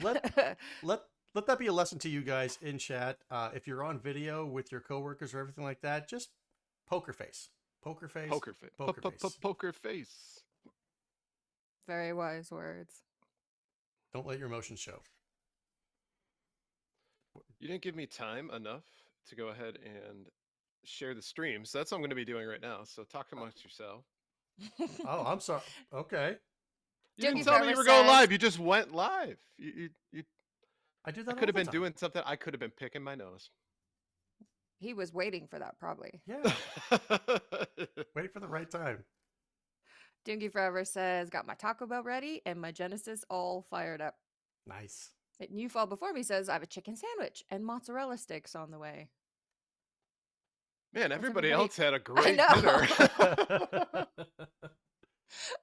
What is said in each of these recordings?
let let let that be a lesson to you guys in chat. If you're on video with your coworkers or everything like that, just poker face, poker face, Poker face. poker face. Poker face. Very wise words. Don't let your emotions show. You didn't give me time enough to go ahead and share the stream, so that's what I'm going to be doing right now. So talk amongst yourself. Oh, I'm sorry. Okay, You didn't Doogie tell me you Forever were going says- live. You just went live. I do I that. could have all been the time. doing something. I could have been picking my nose. He was waiting for that, probably. Yeah, waiting for the right time. Doogie Forever says, got my Taco Bell ready and my Genesis all fired up. Nice. And You Fall Before Me says, I have a chicken sandwich and mozzarella sticks on the way. Man, everybody everybody- else had a great know. dinner.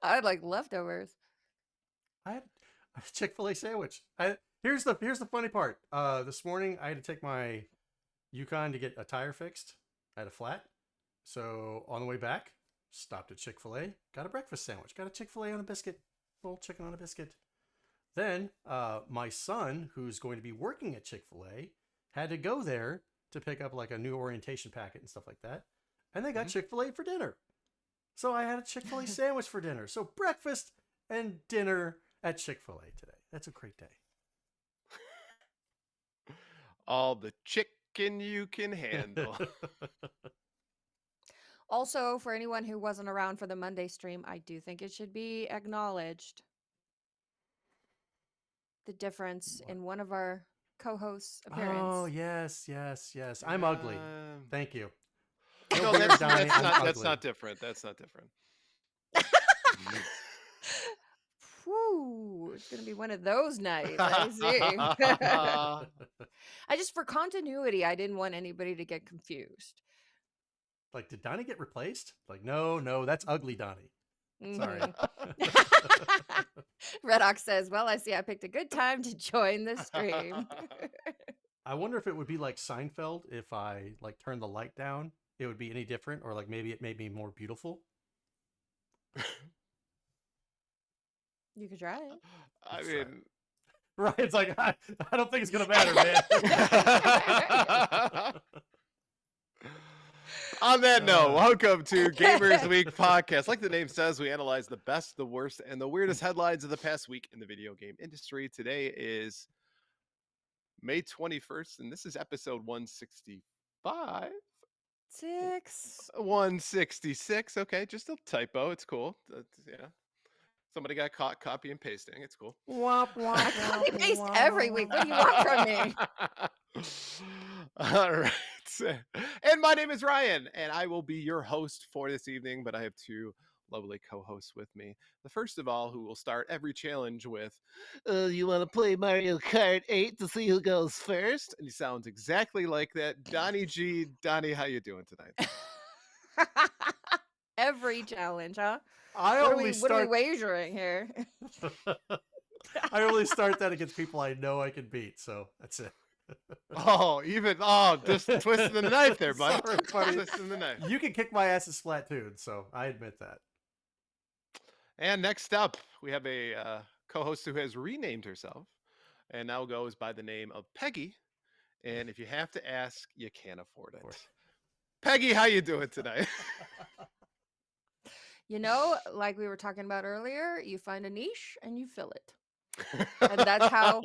I had like leftovers. I had a Chick-fil-A sandwich. Here's the funny part. This morning I had to take my Yukon to get a tire fixed. I had a flat. So on the way back, stopped at Chick-fil-A, got a breakfast sandwich, got a Chick-fil-A on a biscuit, little chicken on a biscuit. Then my son, who's going to be working at Chick-fil-A, had to go there to pick up like a new orientation packet and stuff like that. And they got Chick-fil-A for dinner. So I had a Chick-fil-A sandwich for dinner. So breakfast and dinner at Chick-fil-A today. That's a great day. All the chicken you can handle. Also, for anyone who wasn't around for the Monday stream, I do think it should be acknowledged the difference in one of our co-hosts' appearance. Oh, yes. I'm ugly. Thank you. No, Weird, that's Donnie, I'm not ugly. different. That's not different. Whew, it's gonna be one of those nights. I see. I just, for continuity, I didn't want anybody to get confused. Like, did Donnie get replaced? Like, no, that's ugly Donnie. Sorry. Mhm. Red Ox says, "Well, I see. I picked a good time to join the stream." I wonder if it would be like Seinfeld if I like turned the light down. It would be any different, or like maybe it made me more beautiful. You could try it. I Let's try it. mean, Right? It's like I don't think it's gonna matter, man. on that note, welcome to Gamers Week podcast. Like the name says, we analyze the best, the worst, and the weirdest headlines of the past week in the video game industry. Today is May 21st, and this is episode 165. 166. Okay, just a typo. It's cool. Yeah. Somebody got caught copy and pasting. It's cool. Womp, womp, I copy womp, paste womp, every week. What do you want from me? All right. And my name is Ryan, and I will be your host for this evening, but I have two lovely co-hosts with me. The first of all, who will start every challenge with, you want to play Mario Kart 8 to see who goes first? And he sounds exactly like that. Donnie G. Donnie, how you doing tonight? Every challenge, huh? I What are only we start. wagering here? I only start that against people I know I can beat. So that's it. Just twisting the knife there, bud. Sorry, buddy. Twisting the knife. You can kick my ass in Splatoon, so I admit that. And next up, we have a co-host who has renamed herself and now goes by the name of Peggy. And if you have to ask, you can't afford it. Peggy, how you doing tonight? You know, like we were talking about earlier, you find a niche and you fill it. And that's how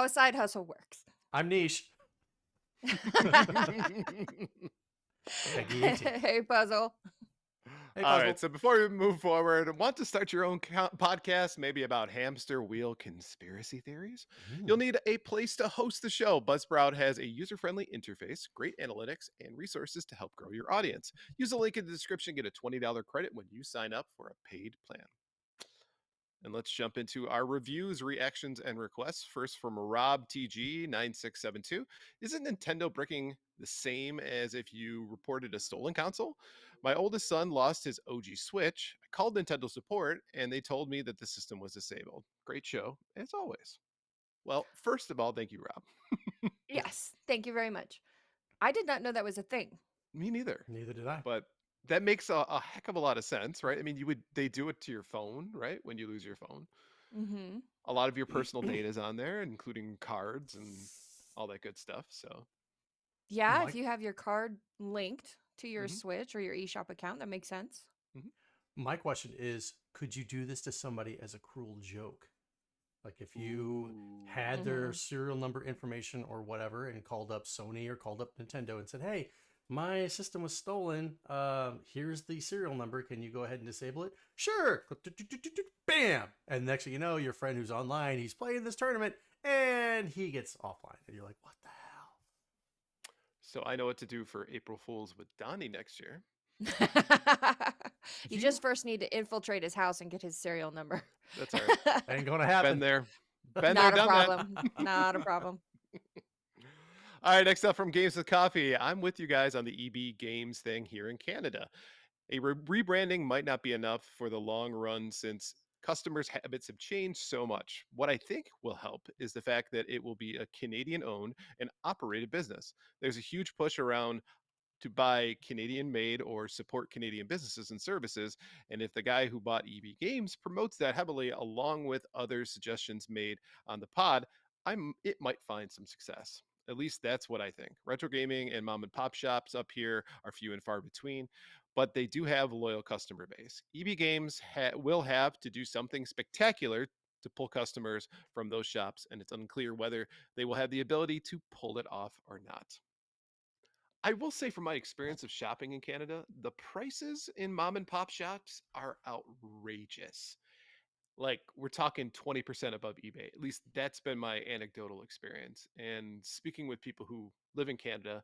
a side hustle works. I'm niche. Peggy 18. Hey, Puzzle. Hey, All Puzzle. right, so before we move forward, want to start your own podcast, maybe about hamster wheel conspiracy theories? You'll need a place to host the show. Buzzsprout has a user-friendly interface, great analytics, and resources to help grow your audience. Use the link in the description, get a $20 credit when you sign up for a paid plan. And let's jump into our reviews, reactions, and requests. First from Rob TG9672. Isn't Nintendo breaking the same as if you reported a stolen console? My oldest son lost his OG Switch. I called Nintendo support, and they told me that the system was disabled. Great show, as always. Well, first of all, thank you, Rob. Yes, thank you very much. I did not know that was a thing. Me neither. Neither did I. But that makes a heck of a lot of sense, right? I mean, they do it to your phone, right? When you lose your phone. Mm-hmm. A lot of your personal data is on there, including cards and all that good stuff. So, Yeah, if My you have your card linked to your mhm, Switch or your eShop account, that makes sense. mhm. my question is, could you do this to somebody as a cruel joke? Like if you Ooh. had their Mm-hmm. serial number information or whatever and called up Sony or called up Nintendo and said, "Hey, my system was stolen. Here's the serial number. Can you go ahead and disable it?" Sure. Bam. And next thing you know, your friend who's online, he's playing this tournament and he gets offline. And you're like, what the hell? So I know what to do for April Fools with Donnie next year. You You just first need to infiltrate his house and get his serial number. That's all right. ain't going to Been happen. there. Been there, Not a done that. problem. Not a problem. All right, next up from Games with Coffee. I'm with you guys on the EB Games thing here in Canada. A rebranding might not be enough for the long run since customers' habits have changed so much. What I think will help is the fact that it will be a Canadian owned and operated business. There's a huge push around to buy Canadian made or support Canadian businesses and services. And if the guy who bought EB Games promotes that heavily along with other suggestions made on the pod, it might find some success. At least that's what I think. Retro gaming and mom and pop shops up here are few and far between, but they do have a loyal customer base. EB Games will have to do something spectacular to pull customers from those shops, and it's unclear whether they will have the ability to pull it off or not. I will say from my experience of shopping in Canada, the prices in mom and pop shops are outrageous. Like we're talking 20% above eBay. At least that's been my anecdotal experience. And speaking with people who live in Canada,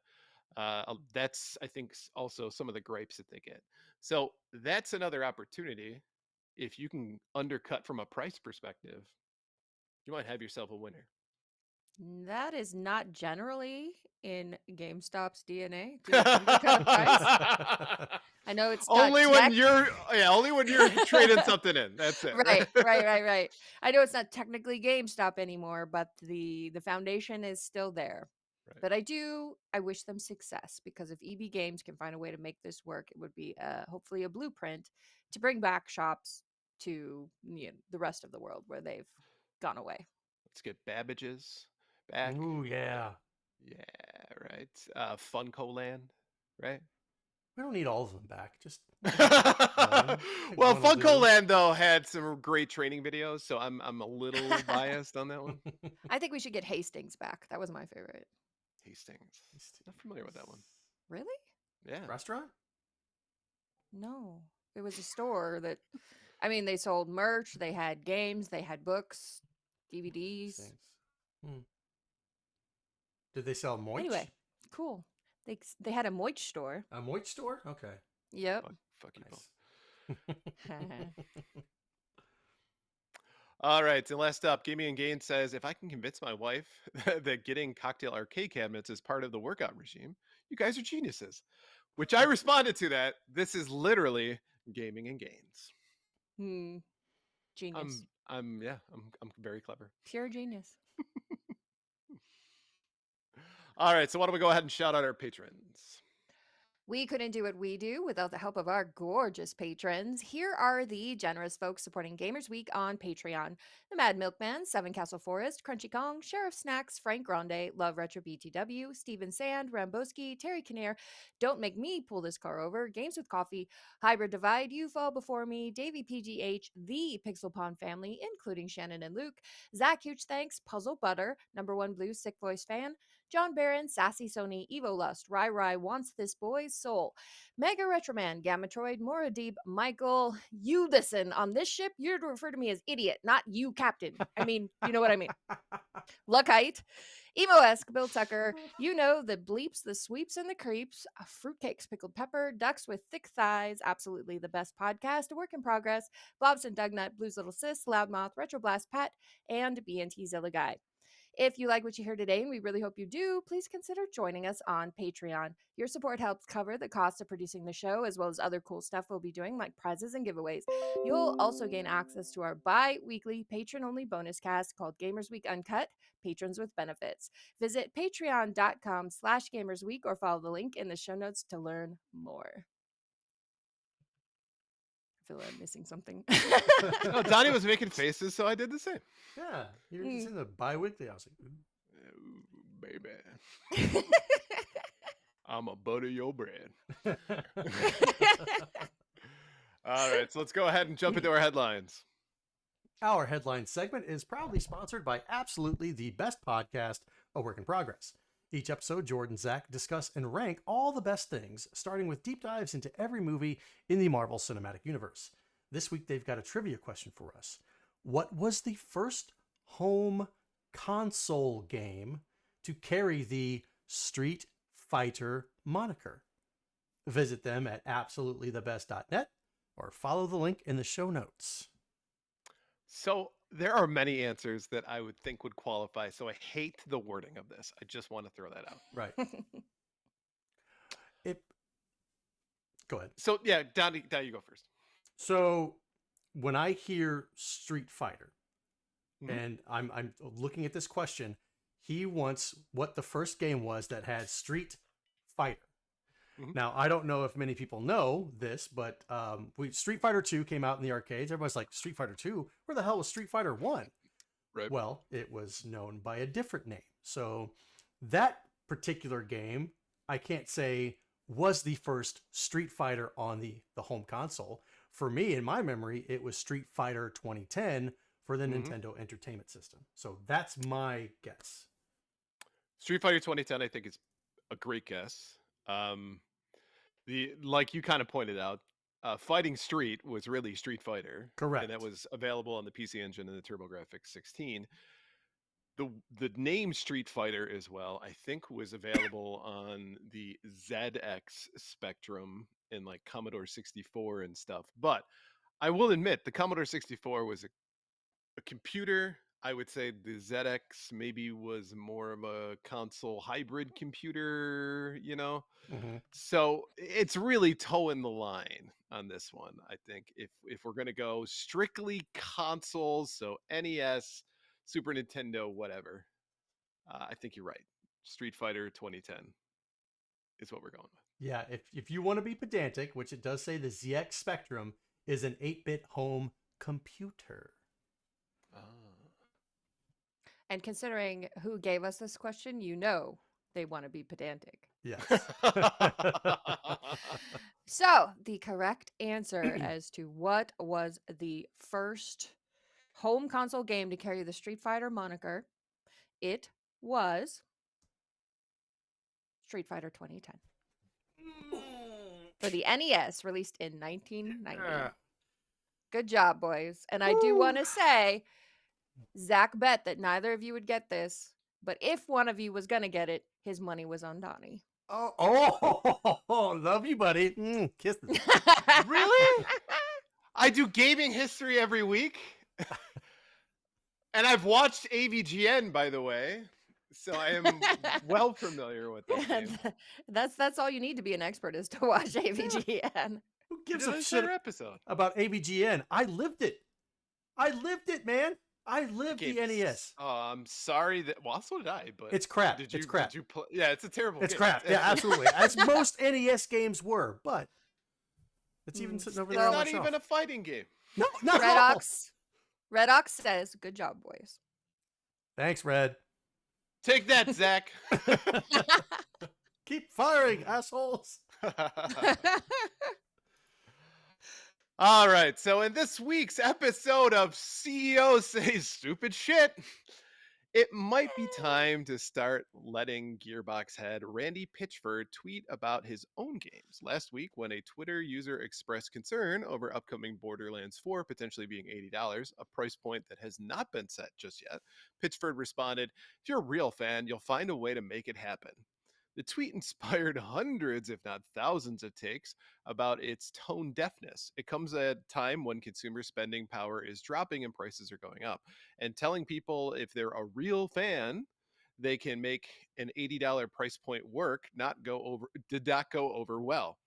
that's I think also some of the gripes that they get. So that's another opportunity. If you can undercut from a price perspective, you might have yourself a winner. That is not generally in GameStop's DNA to undercut a price. I know it's not Only when tech. you're trading something in. That's it. Right. I know it's not technically GameStop anymore, but the foundation is still there. Right. But I wish them success because if EB Games can find a way to make this work, it would be hopefully a blueprint to bring back shops to the rest of the world where they've gone away. Let's get Babbage's back. Ooh, yeah. Yeah, right. Funko Land, right? We don't need all of them back. Just Well, pick one will Funko do. Land though had some great training videos, so I'm a little biased on that one. I think we should get Hastings back. That was my favorite. Hastings. Not familiar with that one. Really? Yeah. Restaurant? No. It was a store that, I mean, they sold merch, they had games, they had books, DVDs. Things. Hmm. Did they sell Moich? Anyway, cool. They had a Moich store. A Moich store? Okay. Yep. Fuck you both. Nice. All right, and last up, Gaming and Gain says, if I can convince my wife that getting cocktail arcade cabinets is part of the workout regime, you guys are geniuses. Which I responded to that. This is literally Gaming and Gains. Genius. I'm very clever. Pure genius. All right, so why don't we go ahead and shout out our patrons? We couldn't do what we do without the help of our gorgeous patrons. Here are the generous folks supporting Gamers Week on Patreon. The Mad Milkman, Seven Castle Forest, Crunchy Kong, Sheriff Snacks, Frank Grande, Love Retro BTW, Steven Sand, Ramboski, Terry Kinnear, Don't Make Me Pull This Car Over, Games with Coffee, Hybrid Divide, You Fall Before Me, Davey PGH, The Pixel Pond Family, including Shannon and Luke, Zach Huge Thanks, Puzzle Butter, Number One Blue Sick Voice Fan, John Barron, Sassy Sony, Evo Lust, Rai Wants This Boy's Soul, Mega Retroman, Gamatroid, Moradib, Michael, you listen, on this ship, you're to refer to me as idiot, not you captain. I mean, you know what I mean. Luckite, Emo-esque, Bill Tucker, you know, the bleeps, the sweeps, and the creeps, fruitcakes, pickled pepper, ducks with thick thighs, absolutely the best podcast, a work in progress, Bobson Dugnut, Blues Little Sis, Loudmouth, Retroblast Pat, and BNT Zilla Guy. If you like what you hear today, and we really hope you do, please consider joining us on Patreon. Your support helps cover the cost of producing the show, as well as other cool stuff we'll be doing, like prizes and giveaways. You'll also gain access to our bi-weekly patron-only bonus cast called Gamers Week Uncut, Patrons with Benefits. Visit patreon.com/gamersweek or follow the link in the show notes to learn more. feel I'm missing something. No, Donnie was making faces, so I did the same. Yeah, you're just in the bi-weekly. I was like, Ooh, baby, I'm a butter your bread. All right, so let's go ahead and jump into our headlines. Our headline segment is proudly sponsored by Absolutely the Best Podcast, a work in progress. Each episode, Jordan and Zach discuss and rank all the best things, starting with deep dives into every movie in the Marvel Cinematic Universe. This week, they've got a trivia question for us. What was the first home console game to carry the Street Fighter moniker? Visit them at absolutelythebest.net or follow the link in the show notes. So there are many answers that I would think would qualify. So I hate the wording of this. I just want to throw that out. Right. Go ahead. So yeah, Donnie, you go first. So when I hear Street Fighter, Mhm. and I'm looking at this question, he wants what the first game was that had Street Fighter. Mhm. Now, I don't know if many people know this, but Street Fighter 2 came out in the arcades. Everybody's like, Street Fighter 2? Where the hell was Street Fighter 1? Right. Well, it was known by a different name. So that particular game, I can't say was the first Street Fighter on the home console. For me, in my memory, it was Street Fighter 2010 for the Nintendo Entertainment System. So that's my guess. Street Fighter 2010, I think, is a great guess. Like you kind of pointed out, Fighting Street was really Street Fighter. Correct. And that was available on the PC Engine and the TurboGrafx 16. The name Street Fighter as well, I think, was available on the ZX Spectrum in like Commodore 64 and stuff. But I will admit, the Commodore 64 was a computer. I would say the ZX maybe was more of a console hybrid computer, you know? Mhm. So it's really towing the line on this one. I think if we're going to go strictly consoles, so NES, Super Nintendo, whatever, I think you're right. Street Fighter 2010 is what we're going with. Yeah, if you want to be pedantic, which it does say the ZX Spectrum is an 8-bit home computer. And considering who gave us this question, you know they want to be pedantic. Yes. So, the correct answer as to what was the first home console game to carry the Street Fighter moniker, it was Street Fighter 2010 for the NES, released in 1990. Good job, boys. And I do want to say, Zach bet that neither of you would get this, but if one of you was going to get it, his money was on Donnie. Oh, love you, buddy. Kisses. Really? I do gaming history every week. And I've watched AVGN, by the way. So I am well familiar with that game. That's all you need to be an expert, is to watch AVGN. Who gives Did a an shit entire episode about AVGN? I lived it. Man. I lived the NES. Oh, I'm sorry that. Well, so did I. But It's crap. Did you, It's crap. Did you play? Yeah, it's a terrible. It's game. crap. Yeah, absolutely. As most NES games were, but it's even sitting over It's there on not my shelf. even a fighting game. No, not at all. Red Ox says, "Good job, boys." Thanks, Red. Take that, Zach. Keep firing, assholes. All right. So in this week's episode of CEO Says Stupid Shit, it might be time to start letting Gearbox head Randy Pitchford tweet about his own games. Last week, when a Twitter user expressed concern over upcoming Borderlands 4 potentially being $80, a price point that has not been set just yet, Pitchford responded, "If you're a real fan, you'll find a way to make it happen." The tweet inspired hundreds, if not thousands, of takes about its tone deafness. It comes at a time when consumer spending power is dropping and prices are going up. And telling people if they're a real fan, they can make an $80 price point work did not go over well.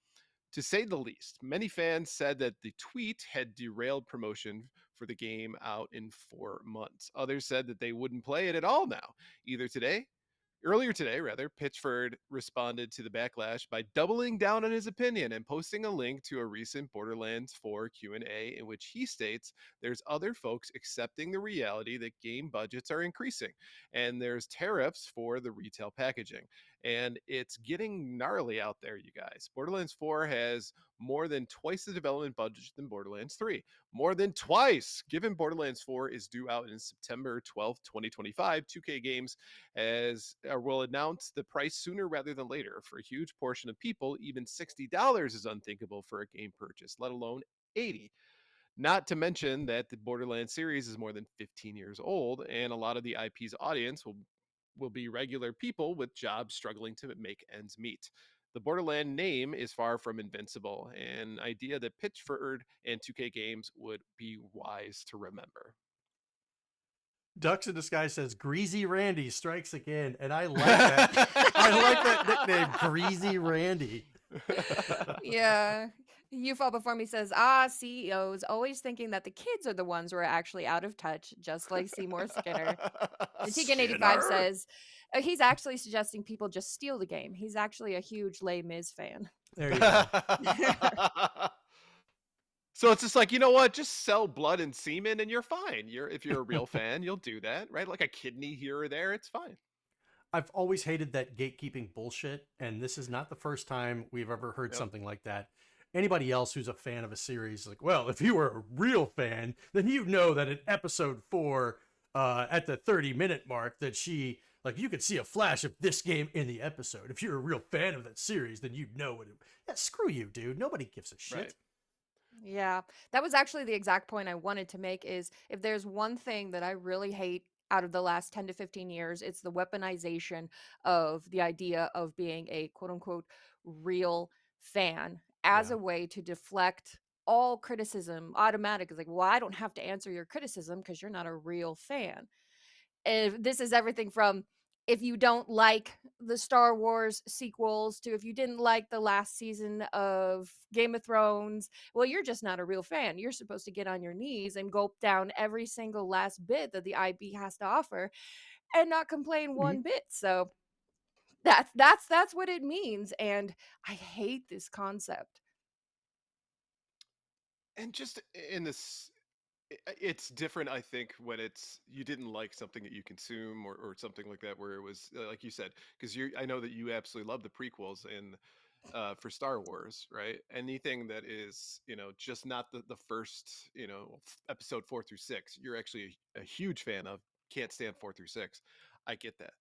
To say the least, many fans said that the tweet had derailed promotion for the game out in 4 months. Others said that they wouldn't play it at all now, either today Earlier today, Pitchford responded to the backlash by doubling down on his opinion and posting a link to a recent Borderlands 4 Q&A in which he states there's other folks accepting the reality that game budgets are increasing and there's tariffs for the retail packaging. And it's getting gnarly out there, you guys. Borderlands 4 has more than twice the development budget than Borderlands 3. More than twice, given Borderlands 4 is due out in September 12th, 2025. 2K Games will announce the price sooner rather than later. For a huge portion of people, even $60 is unthinkable for a game purchase, let alone 80. Not to mention that the Borderlands series is more than 15 years old, and a lot of the IP's audience will be regular people with jobs struggling to make ends meet. The Borderland name is far from invincible, an idea that Pitchford and 2K Games would be wise to remember. Ducks in Disguise says Greasy Randy strikes again, and I like that. I like that nickname, Greasy Randy. Yeah. You Fall Before Me says, CEOs always thinking that the kids are the ones who are actually out of touch, just like Seymour Skinner. And Tegan85 says, he's actually suggesting people just steal the game. He's actually a huge Les Mis fan. There you go. So it's just like, you know what? Just sell blood and semen and you're fine. If you're a real fan, you'll do that, right? Like a kidney here or there, it's fine. I've always hated that gatekeeping bullshit, and this is not the first time we've ever heard something like that. Anybody else who's a fan of a series, like, well, if you were a real fan, then you know that in episode 4, at the 30-minute mark, that you could see a flash of this game in the episode. If you're a real fan of that series, then you'd know it. Yeah, screw you, dude. Nobody gives a shit. Right. Yeah, that was actually the exact point I wanted to make is if there's one thing that I really hate out of the last 10 to 15 years, it's the weaponization of the idea of being a quote unquote real fan as a way to deflect all criticism automatic. It's like, well, I don't have to answer your criticism because you're not a real fan. And this is everything from if you don't like the Star Wars sequels to if you didn't like the last season of Game of Thrones, well, you're just not a real fan. You're supposed to get on your knees and gulp down every single last bit that the IP has to offer and not complain one bit. So that's what it means. And I hate this concept. And just in this, it's different, I think, when you didn't like something that you consume or something like that, where it was like you said, because I know that you absolutely love the prequels and for Star Wars, right? Anything that is just not the first episode 4 through 6, you're actually a huge fan of. Can't stand 4 through 6. I get that.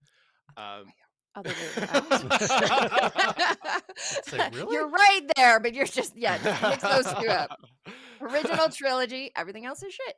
Other way around. Say, really? You're right there, but you're just mix those two up. Original trilogy, everything else is shit.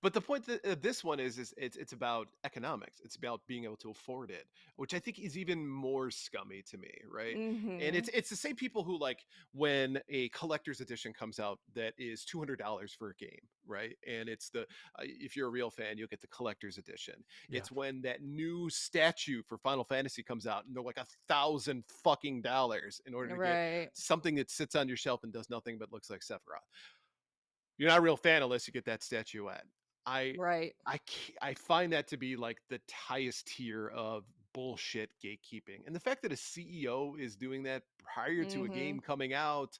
But the point that this one is it's about economics. It's about being able to afford it, which I think is even more scummy to me, right? And it's the same people who, like, when a collector's edition comes out that is $200 for a game, right? And it's if you're a real fan, you'll get the collector's edition. Yeah. It's when that new statue for Final Fantasy comes out and they're like $1,000 fucking dollars in order to get something that sits on your shelf and does nothing but looks like Sephiroth. You're not a real fan unless you get that statuette. I find that to be like the highest tier of bullshit gatekeeping. And the fact that a CEO is doing that prior to a game coming out,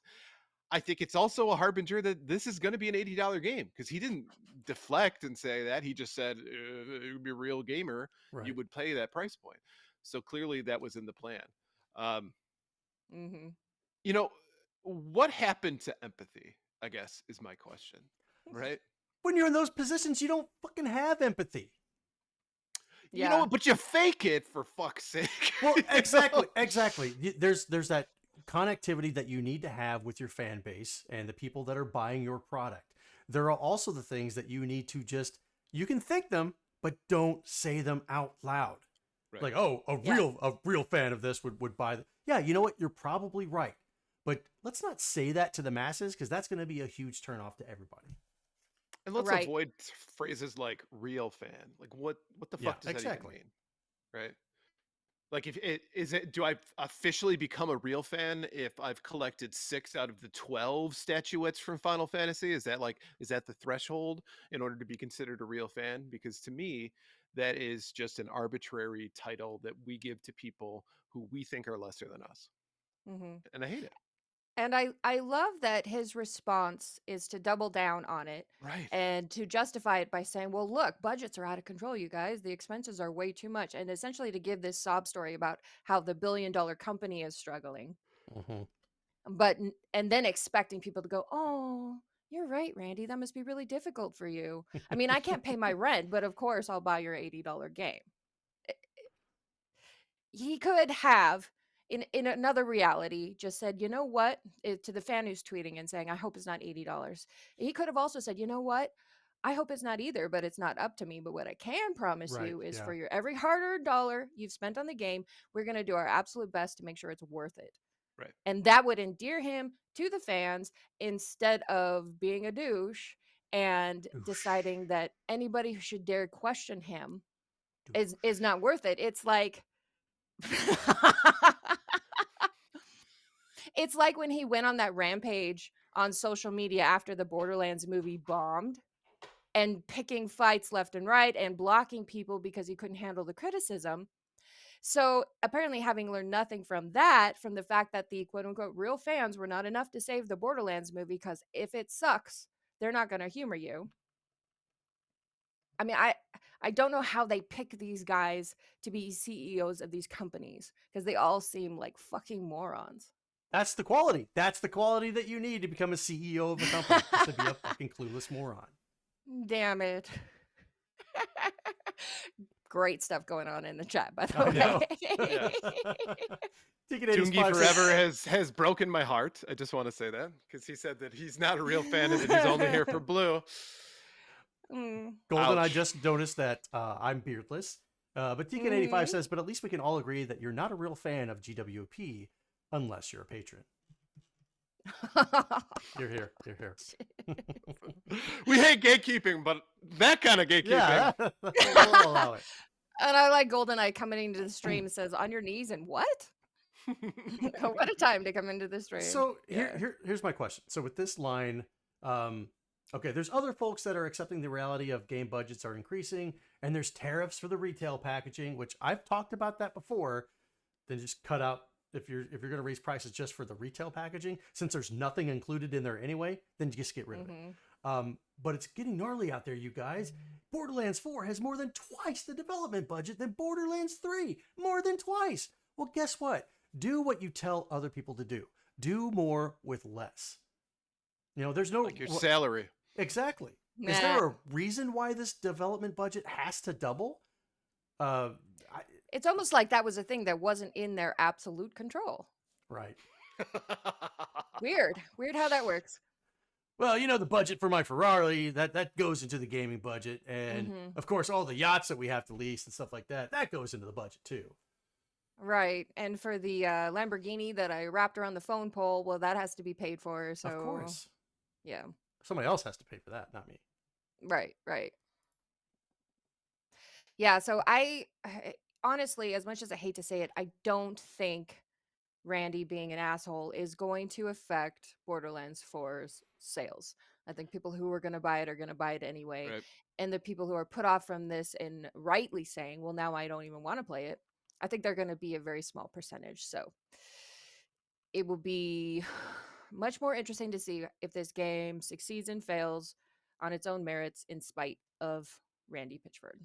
I think it's also a harbinger that this is going to be an $80 game, because he didn't deflect and say that. He just said it would be a real gamer. Right. You would pay that price point. So clearly that was in the plan. What happened to empathy, I guess, is my question, right? When you're in those positions, you don't fucking have empathy. You know what? But you fake it, for fuck's sake. Well, exactly. There's that connectivity that you need to have with your fan base and the people that are buying your product. There are also the things that you need to you can think them, but don't say them out loud. Right. Like, oh, a real fan of this would buy that. Yeah, you know what? You're probably right. But let's not say that to the masses, because that's going to be a huge turnoff to everybody. And let's avoid phrases like real fan. Like what the fuck does that even mean? Right? Like, do I officially become a real fan if I've collected 6 out of the 12 statuettes from Final Fantasy? Is that the threshold in order to be considered a real fan? Because to me, that is just an arbitrary title that we give to people who we think are lesser than us. Hmm. And I hate it. And I love that his response is to double down on it Right. and to justify it by saying, well, look, budgets are out of control, you guys. The expenses are way too much. And essentially to give this sob story about how the billion-dollar company is struggling. Mhm. And then expecting people to go, oh, you're right, Randy. That must be really difficult for you. I mean, I can't pay my rent, but of course I'll buy your $80 game. He could have in another reality just said, you know what, to the fan who's tweeting and saying, I hope it's not $80. He could have also said, you know what, I hope it's not either, but it's not up to me. But what I can promise Right. you is Yeah. for your every hard-earned dollar you've spent on the game, we're going to do our absolute best to make sure it's worth it. Right. And that would endear him to the fans instead of being a douche and Douche. deciding that anybody who should dare question him Douche. is not worth it. It's like it's like when he went on that rampage on social media after the Borderlands movie bombed and picking fights left and right and blocking people because he couldn't handle the criticism. So apparently, having learned nothing from that, from the fact that the quote unquote real fans were not enough to save the Borderlands movie, because if it sucks, they're not going to humor you. I mean, I don't know how they pick these guys to be CEOs of these companies because they all seem like fucking morons. That's the quality. That's the quality that you need to become a CEO of a company. Just to be a fucking clueless moron. Damn it. Great stuff going on in the chat, by the I know. way. Yes. Ticket Tungi 85 Forever has broken my heart. I just want to say that because he said that he's not a real fan and that he's only here for blue. Mm. Golden, I Ouch. just noticed that I'm beardless. But Ticket 85 says, but at least we can all agree that you're not a real fan of GWP unless you're a patron. You're here. You're here. We hate gatekeeping, but that kind of gatekeeping. Yeah, we'll allow it. And I like GoldenEye coming into the stream and says, on your knees and what? What a time to come into the stream. So Yeah. here's my question. So with this line, okay, there's other folks that are accepting the reality of game budgets are increasing, and there's tariffs for the retail packaging, which I've talked about that before. Then just cut out if you're going to raise prices just for the retail packaging, since there's nothing included in there anyway. Then just get rid of it. But it's getting gnarly out there, you guys. Borderlands 4 has more than twice the development budget than Borderlands 3. More than twice. Well, guess what? Do what you tell other people to do. Do more with less. You know, there's no... Like your salary. Exactly. Nah. Is there a reason why this development budget has to double? It's almost like that was a thing that wasn't in their absolute control. Right. Weird how that works. Well, you know, the budget for my Ferrari, that goes into the gaming budget. And of course, all the yachts that we have to lease and stuff like that, that goes into the budget too. Right. And for the Lamborghini that I wrapped around the phone pole, well, that has to be paid for. So, Of course. Yeah. Somebody else has to pay for that, not me. Right. Yeah. So I honestly, as much as I hate to say it, I don't think Randy being an asshole is going to affect Borderlands 4's sales. I think people who are going to buy it are going to buy it anyway. Right. And the people who are put off from this and rightly saying, well, now I don't even want to play it, I think they're going to be a very small percentage. So it will be much more interesting to see if this game succeeds and fails on its own merits in spite of Randy Pitchford.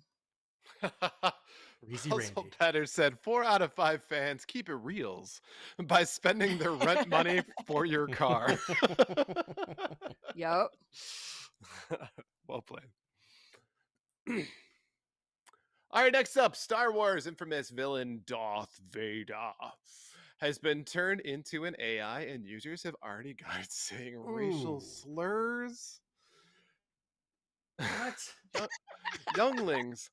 Greasy Russell Randy. Petter said 4 out of 5 fans keep it reals by spending their rent money for your car. Yup. Well played. All right, next up, Star Wars infamous villain Darth Vader has been turned into an AI, and users have already got it saying racial Ooh. slurs. What? Younglings.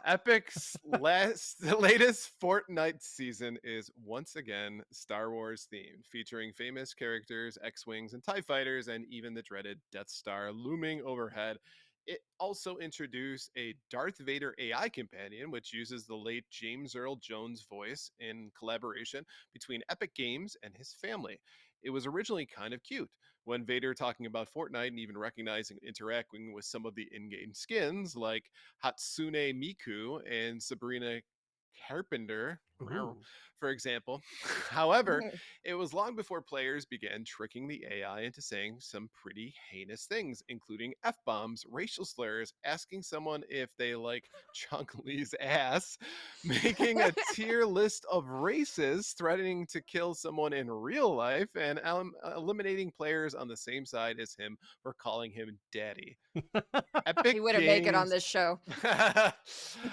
Epic's latest Fortnite season is once again Star Wars themed, featuring famous characters, X-Wings, and TIE fighters, and even the dreaded Death Star looming overhead It also introduced a Darth Vader AI companion, which uses the late James Earl Jones voice in collaboration between Epic Games and his family. It was originally kind of cute when Vader talking about Fortnite and even recognizing and interacting with some of the in-game skins like Hatsune Miku and Sabrina Carpenter, Ooh. for example. However, it was long before players began tricking the AI into saying some pretty heinous things, including F bombs, racial slurs, asking someone if they like Chunk Lee's ass, making a tier list of races, threatening to kill someone in real life, and eliminating players on the same side as him for calling him daddy. He Epic wouldn't make it on Games. this show.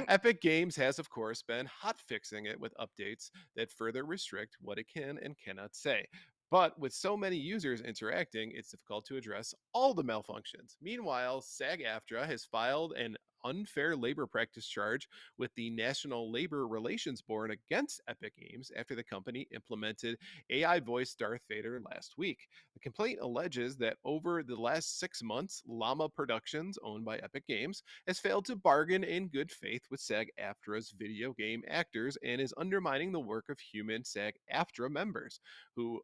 Epic Games has, of course, been hot fixing it with updates that further restrict what it can and cannot say. But with so many users interacting, it's difficult to address all the malfunctions. Meanwhile, SAG-AFTRA has filed an unfair labor practice charge with the National Labor Relations Board against Epic Games after the company implemented AI voice Darth Vader last week. The complaint alleges that over the last 6 months, Llama Productions, owned by Epic Games, has failed to bargain in good faith with SAG-AFTRA's video game actors and is undermining the work of human SAG-AFTRA members who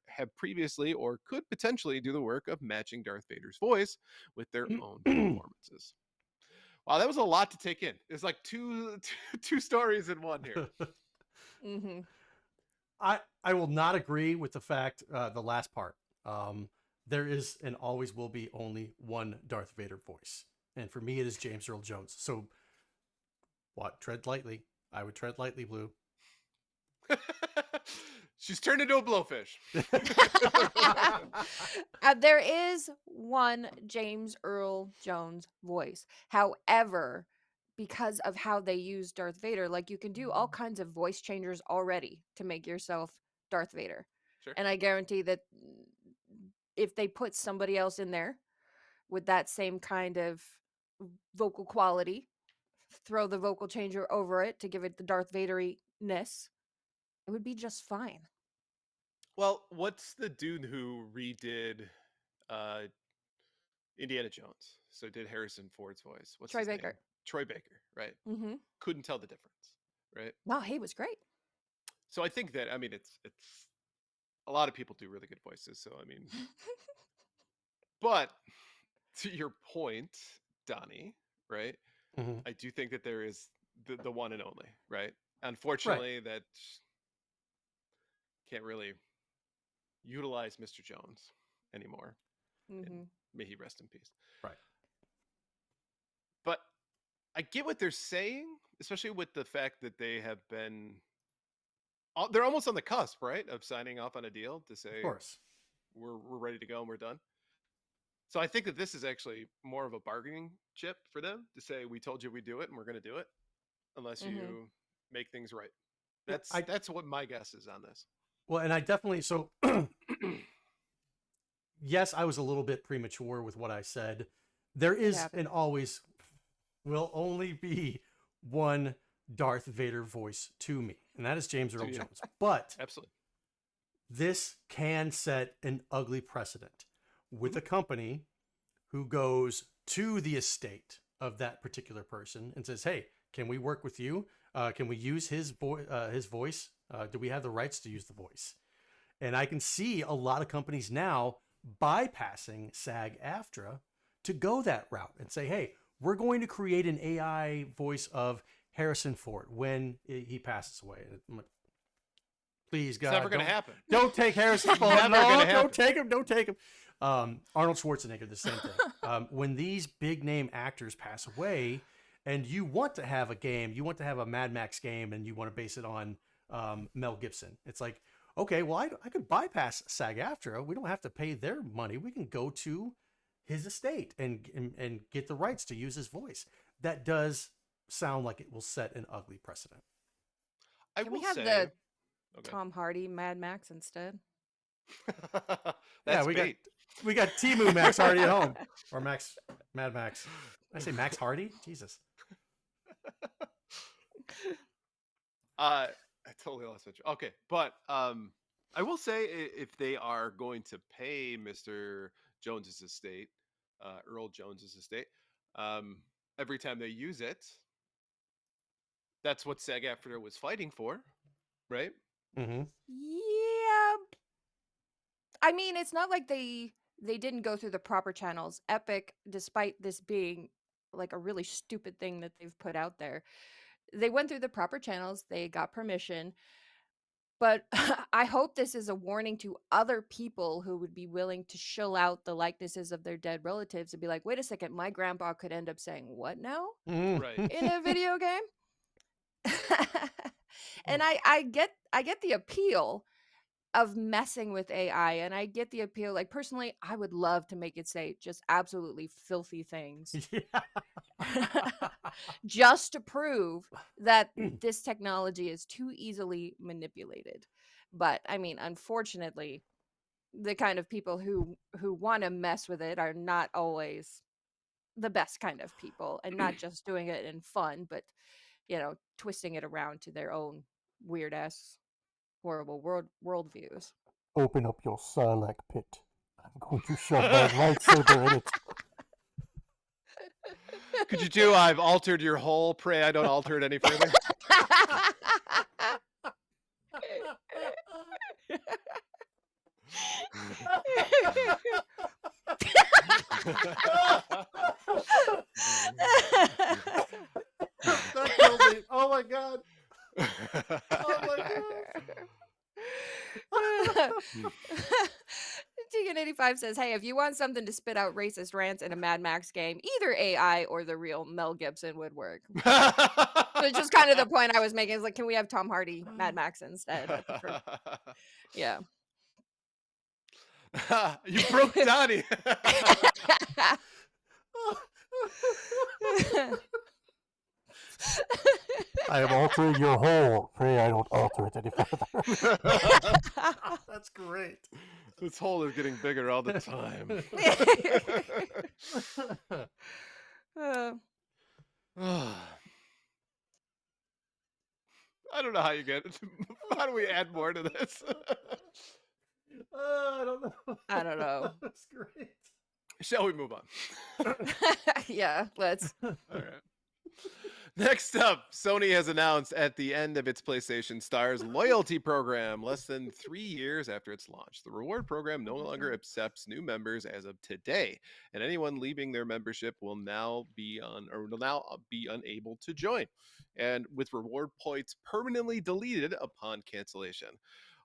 have previously or could potentially do the work of matching Darth Vader's voice with their own performances. Wow, that was a lot to take in. It's like two stories in one here. Hmm. I will not agree with the fact the last part. There is and always will be only one Darth Vader voice, and for me it is James Earl Jones. So, what? Tread lightly. I would tread lightly, Blue. She's turned into a blowfish. There is one James Earl Jones voice. However, because of how they use Darth Vader, like you can do all kinds of voice changers already to make yourself Darth Vader. Sure. And I guarantee that if they put somebody else in there with that same kind of vocal quality, throw the vocal changer over it to give it the Darth Vader-ness, it would be just fine. Well, what's the dude who redid uh, Indiana Jones? So did Harrison Ford's voice. What's Troy his Baker. name? Troy Baker, right? Mm-hmm. Couldn't tell the difference, right? No, he was great. So I think that, I mean, it's a lot of people do really good voices. So I mean, but to your point, Donnie, right? Mhm. I do think that there is the one and only, right? Right. Unfortunately, that can't really utilize Mr. Jones anymore. Mm-hmm. And may he rest in peace. Right. But I get what they're saying, especially with the fact that they have been, they're almost on the cusp, right, of signing off on a deal to Of say course. we're ready to go and we're done. So I think that this is actually more of a bargaining chip for them to say we told you we'd do it and we're going to do it unless Mhm. you make things right. Yeah, That's what my guess is on this. Well, and I definitely so. Yes, I was a little bit premature with what I said. There is happened. and always will only be one Darth Vader voice to me, and that is James Earl you? Jones. But Absolutely. this can set an ugly precedent with a company who goes to the estate of that particular person and says, "Hey, can we work with you? Can we use his voice? Do we have the rights to use the voice?" And I can see a lot of companies now bypassing SAG-AFTRA to go that route and say, "Hey, we're going to create an AI voice of Harrison Ford when he passes away." I'm like, please, God, It's never going to happen. don't take Harrison Ford. Never No, gonna happen. don't take him. Don't take him. Arnold Schwarzenegger, the same thing. When these big name actors pass away, and you want to have a game, you want to have a Mad Max game, and you want to base it on Mel Gibson, it's like, okay, well, I could bypass SAG-AFTRA. We don't have to pay their money. We can go to his estate and get the rights to use his voice. That does sound like it will set an ugly precedent. I Can will we have say, the okay. Tom Hardy Mad Max instead? That's we bait. got Timu Max Hardy at home, or Mad Max. Did I say Max Hardy? Jesus. I totally lost my train. Okay, but I will say if they are going to pay Mr. Jones's estate, Earl Jones's estate, Every time they use it, that's what SAG-AFTRA was fighting for, right? Mm-hmm. Yeah. I mean, it's not like they didn't go through the proper channels. Epic, despite this being like a really stupid thing that they've put out there, they went through the proper channels, they got permission. But I hope this is a warning to other people who would be willing to shill out the likenesses of their dead relatives and be like, wait a second, my grandpa could end up saying what now Right. in a video game? And I get the appeal of messing with AI, and I get the appeal. Like personally, I would love to make it say just absolutely filthy things Yeah. just to prove that this technology is too easily manipulated. But I mean, unfortunately, the kind of people who want to mess with it are not always the best kind of people, and not just doing it in fun, but twisting it around to their own weird ass horrible worldviews. Open up your Sarlacc pit. I'm going to shove my lightsaber in it. Could you do? I've altered your whole. Pray I don't alter it any further. That killed me. Oh my god. Oh my god. Tegan85 says, hey, if you want something to spit out racist rants in a Mad Max game, either AI or the real Mel Gibson would work. Which is kind of the point I was making. Is like, can we have Tom Hardy Mad Max instead? I prefer. Yeah. You broke Donnie. I am altering your hole. Pray I don't alter it any further. That's great. This hole is getting bigger all the time. I don't know how you get it. How do we add more to this? I don't know. I don't know. That's great. Shall we move on? Yeah, let's. All right. Next up, Sony has announced at the end of its PlayStation Stars loyalty program, less than 3 years after its launch. The reward program no longer accepts new members as of today, and anyone leaving their membership will now be unable to join, and with reward points permanently deleted upon cancellation.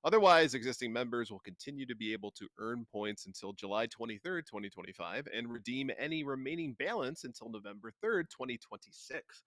Otherwise, existing members will continue to be able to earn points until July 23rd, 2025, and redeem any remaining balance until November 3rd, 2026.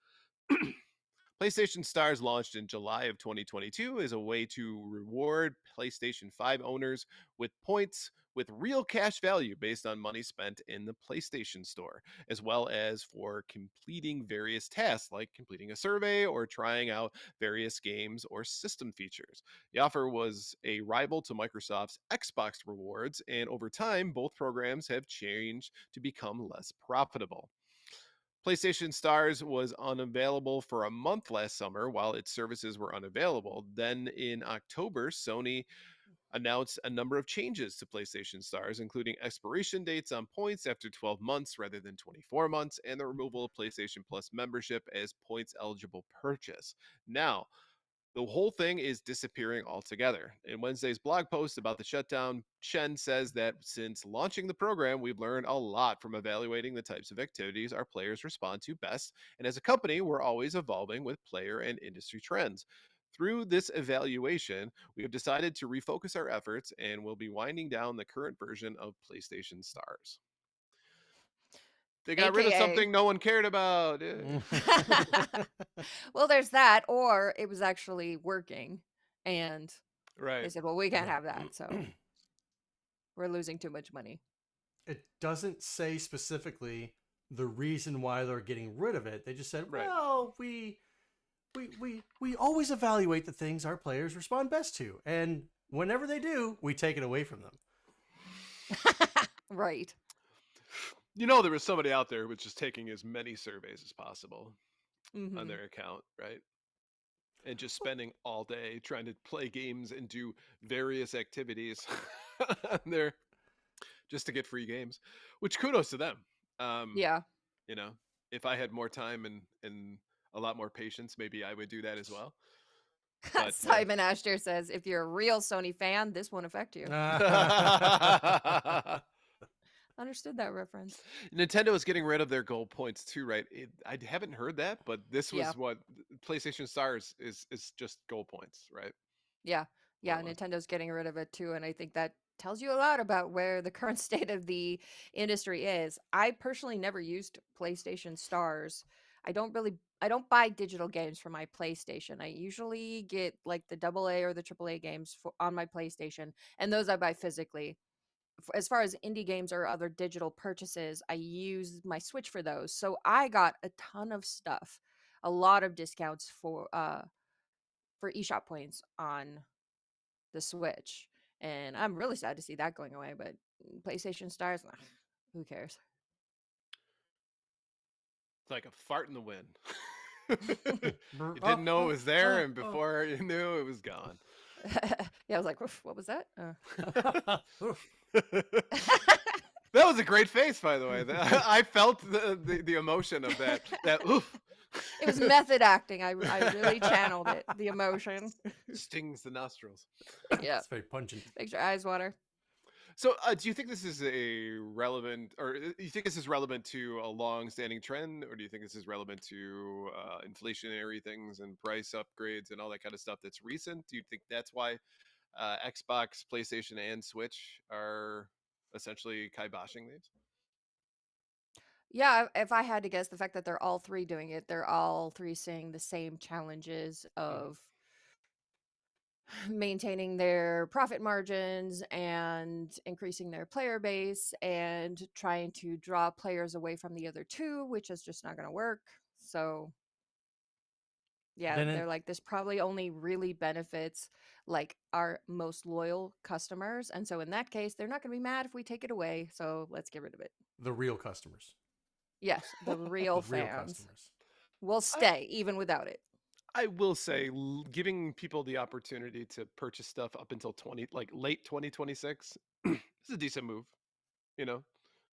PlayStation Stars launched in July of 2022 as a way to reward PlayStation 5 owners with points with real cash value based on money spent in the PlayStation Store, as well as for completing various tasks like completing a survey or trying out various games or system features. The offer was a rival to Microsoft's Xbox Rewards, and over time, both programs have changed to become less profitable. PlayStation Stars was unavailable for a month last summer while its services were unavailable. Then in October, Sony announced a number of changes to PlayStation Stars, including expiration dates on points after 12 months rather than 24 months, and the removal of PlayStation Plus membership as points eligible purchase. Now, the whole thing is disappearing altogether. In Wednesday's blog post about the shutdown, Chen says that since launching the program, we've learned a lot from evaluating the types of activities our players respond to best. And as a company, we're always evolving with player and industry trends. Through this evaluation, we have decided to refocus our efforts and will be winding down the current version of PlayStation Stars. They got rid of AKA. something no one cared about. Well, there's that, or it was actually working, and they Right. said, well, we can't have that, so we're losing too much money. It doesn't say specifically the reason why they're getting rid of it. They just said, Right. well, we always evaluate the things our players respond best to, and whenever they do, we take it away from them. Right. You know, there was somebody out there who was just taking as many surveys as possible on Mhm. their account, right? And just spending all day trying to play games and do various activities on there just to get free games, which kudos to them. Yeah. You know, if I had more time and a lot more patience, maybe I would do that as well. But Simon Asher says, if you're a real Sony fan, this won't affect you. Understood that reference. Nintendo is getting rid of their gold points too, right? I haven't heard that, but this was Yeah. what PlayStation Stars is just gold points, right? Yeah. More Yeah. or less. Nintendo's getting rid of it too. And I think that tells you a lot about where the current state of the industry is. I personally never used PlayStation Stars. I don't buy digital games for my PlayStation. I usually get like the AA or the AAA games on my PlayStation, and those I buy physically. As far as indie games or other digital purchases, I use my Switch for those. So I got a ton of stuff, a lot of discounts for eShop points on the Switch. And I'm really sad to see that going away, but PlayStation Stars, nah, who cares? It's like a fart in the wind. Brr. You didn't know it was there, and oh. before you knew, it was gone. Yeah, I was like, "Oof, what was that?" Oof. That was a great face, by the way. I felt the emotion of that. That oof. It was method acting. I really channeled it, the emotion. Stings the nostrils. Yeah, It's very pungent. makes your eyes water. So, do you think this is a relevant, or you think this is relevant to a long-standing trend, or do you think this is relevant to inflationary things and price upgrades and all that kind of stuff that's recent? Do you think that's why Xbox, PlayStation, and Switch are essentially kiboshing these? Yeah, if I had to guess, the fact that they're all three doing it, they're all three seeing the same challenges Mhm. of maintaining their profit margins and increasing their player base and trying to draw players away from the other two, which is just not going to work. So, yeah, Then they're like, this probably only really benefits like our most loyal customers. And so, in that case, they're not going to be mad if we take it away. So, let's get rid of it. the real customers. Yes, the The real real fans customers. will stay even without it. I will say, giving people the opportunity to purchase stuff up until late 2026 is a decent move. You know,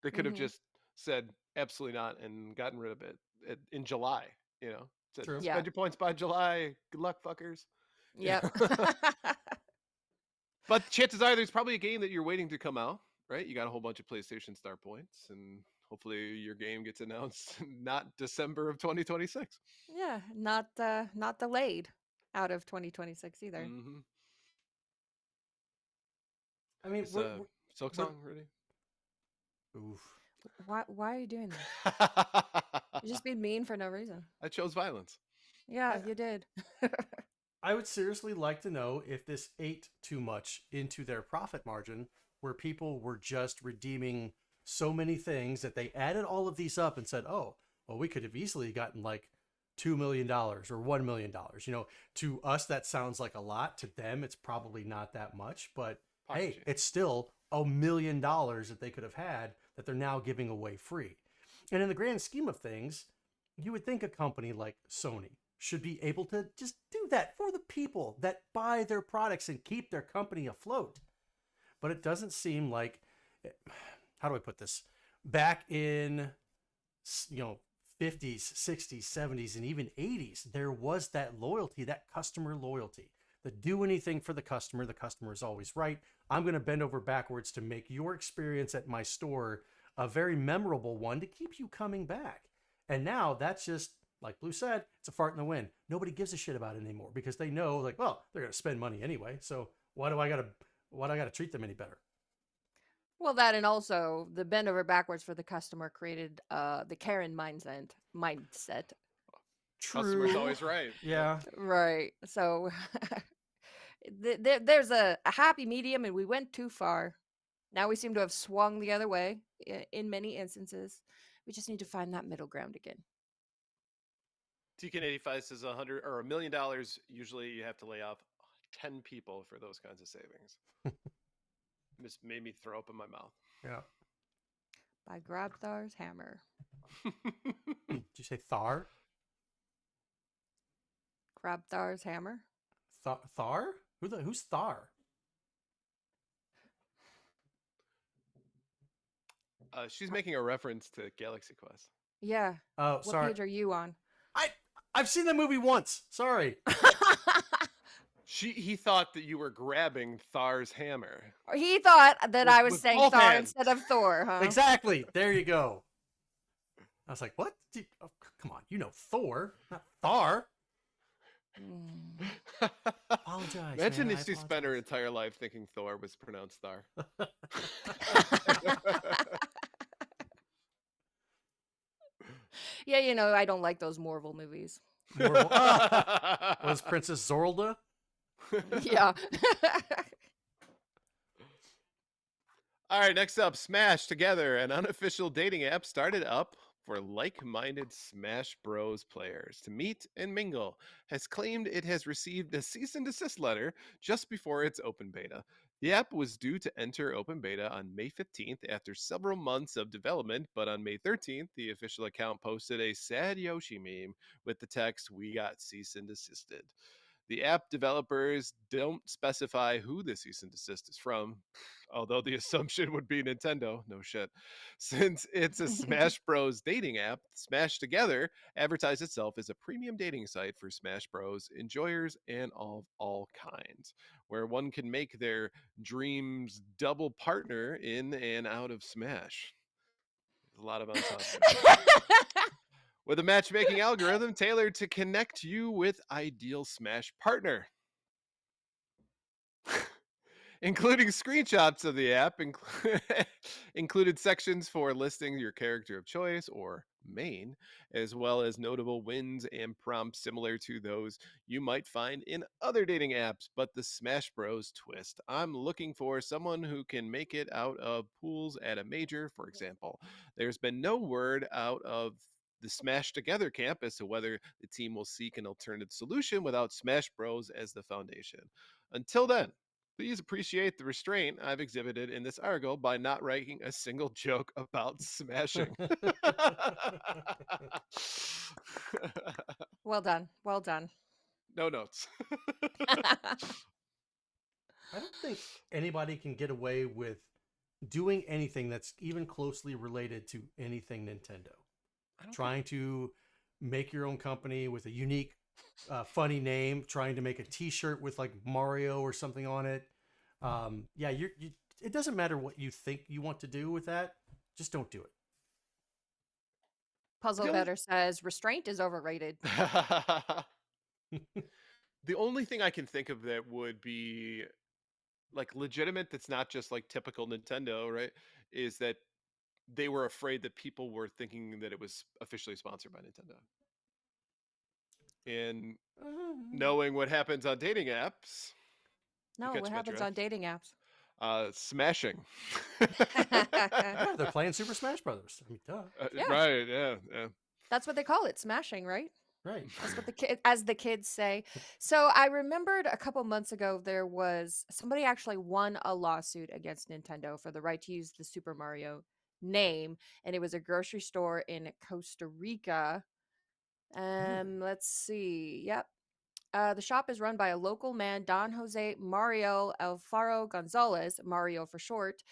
they could have Mhm. just said absolutely not and gotten rid of it in July. You know, said True. Yeah. spend your points by July. Good luck, fuckers. You Yep. know? But chances are there's probably a game that you're waiting to come out, right? You got a whole bunch of PlayStation Star points, and hopefully your game gets announced not December of 2026. Yeah, not delayed out of 2026 either. Mm-hmm. I mean, Is Silk we're Song ready? oof. Why are you doing that? You're just being mean for no reason. I chose violence. Yeah, Yeah. you did. I would seriously like to know if this ate too much into their profit margin, where people were just redeeming so many things that they added all of these up and said, "Oh, well, we could have easily gotten like $2 million or $1 million." To us that sounds like a lot. To them, it's probably not that much, but Pocket hey, change. it's still $1 million that they could have had that they're now giving away free. And in the grand scheme of things, you would think a company like Sony should be able to just do that for the people that buy their products and keep their company afloat. But it doesn't seem like, how do I put this? Back in, 50s, 60s, 70s, and even 80s, there was that loyalty, that customer loyalty. The do anything for the customer is always right. I'm going to bend over backwards to make your experience at my store a very memorable one to keep you coming back. And now that's just, like Blue said, it's a fart in the wind. Nobody gives a shit about it anymore because they know, like, well, they're going to spend money anyway. So why do I gotta treat them any better? Well, that and also the bend over backwards for the customer created the Karen mindset. Customer's always right. Yeah. Right. So there's a happy medium, and we went too far. Now we seem to have swung the other way in many instances. We just need to find that middle ground again. TK85 says $100 or $1 million. Usually, you have to lay off 10 people for those kinds of savings. Just made me throw up in my mouth. Yeah. By Grabthar's hammer. Did you say Thar? Grabthar's hammer. Thar? Who's Thar? She's making a reference to Galaxy Quest. Yeah. Oh, What sorry. page are you on? I've seen that movie once. Sorry. He thought that you were grabbing Thar's hammer He thought that I was with saying both Thor hands. instead of Thor, huh? Exactly. There you go. I was like, what? Oh, come on. You know Thor, not Thar. Mm. Apologize. Imagine man, if she spent her entire life thinking Thor was pronounced Thar. Yeah, I don't like those Marvel movies. Marvel. Was Princess Zorlda? Yeah. All right, next up, Smash Together, an unofficial dating app started up for like-minded Smash Bros players to meet and mingle, has claimed it has received a cease and desist letter just before its open beta. The app was due to enter open beta on May 15th after several months of development, but on May 13th, the official account posted a sad Yoshi meme with the text, "We got cease and desisted." The app developers don't specify who the cease and desist is from, although the assumption would be Nintendo. No shit. Since it's a Smash Bros. Dating app, Smash Together advertised itself as a premium dating site for Smash Bros. Enjoyers and of all kinds, where one can make their dreams double partner in and out of Smash. There's a lot of entendre. With a matchmaking algorithm tailored to connect you with ideal Smash partner. Including screenshots of the app, included sections for listing your character of choice or main, as well as notable wins and prompts similar to those you might find in other dating apps, but the Smash Bros twist. I'm looking for someone who can make it out of pools at a major, for example. There's been no word out of the Smash Together camp as to whether the team will seek an alternative solution without Smash Bros as the foundation. Until then, please appreciate the restraint I've exhibited in this article by not writing a single joke about smashing. Well done. Well done. No notes. I don't think anybody can get away with doing anything that's even closely related to anything Nintendo. Trying to make your own company with a unique, funny name, trying to make a T-shirt with like Mario or something on it. Yeah, it doesn't matter what you think you want to do with that. Just don't do it. Puzzle Better says restraint is overrated. The only thing I can think of that would be like legitimate, that's not just like typical Nintendo, right, is that they were afraid that people were thinking that it was officially sponsored by Nintendo. And knowing what happens on dating apps. No, what happens on dating apps? Smashing. Yeah, they're playing Super Smash Brothers. I mean, duh. Yeah. Right, yeah. That's what they call it, smashing, right? Right. That's what as the kids say. So I remembered a couple months ago there was somebody actually won a lawsuit against Nintendo for the right to use the Super Mario name, and it was a grocery store in Costa Rica. Let's see. Yep. The shop is run by a local man, Don Jose Mario Alfaro Gonzalez, Mario for short.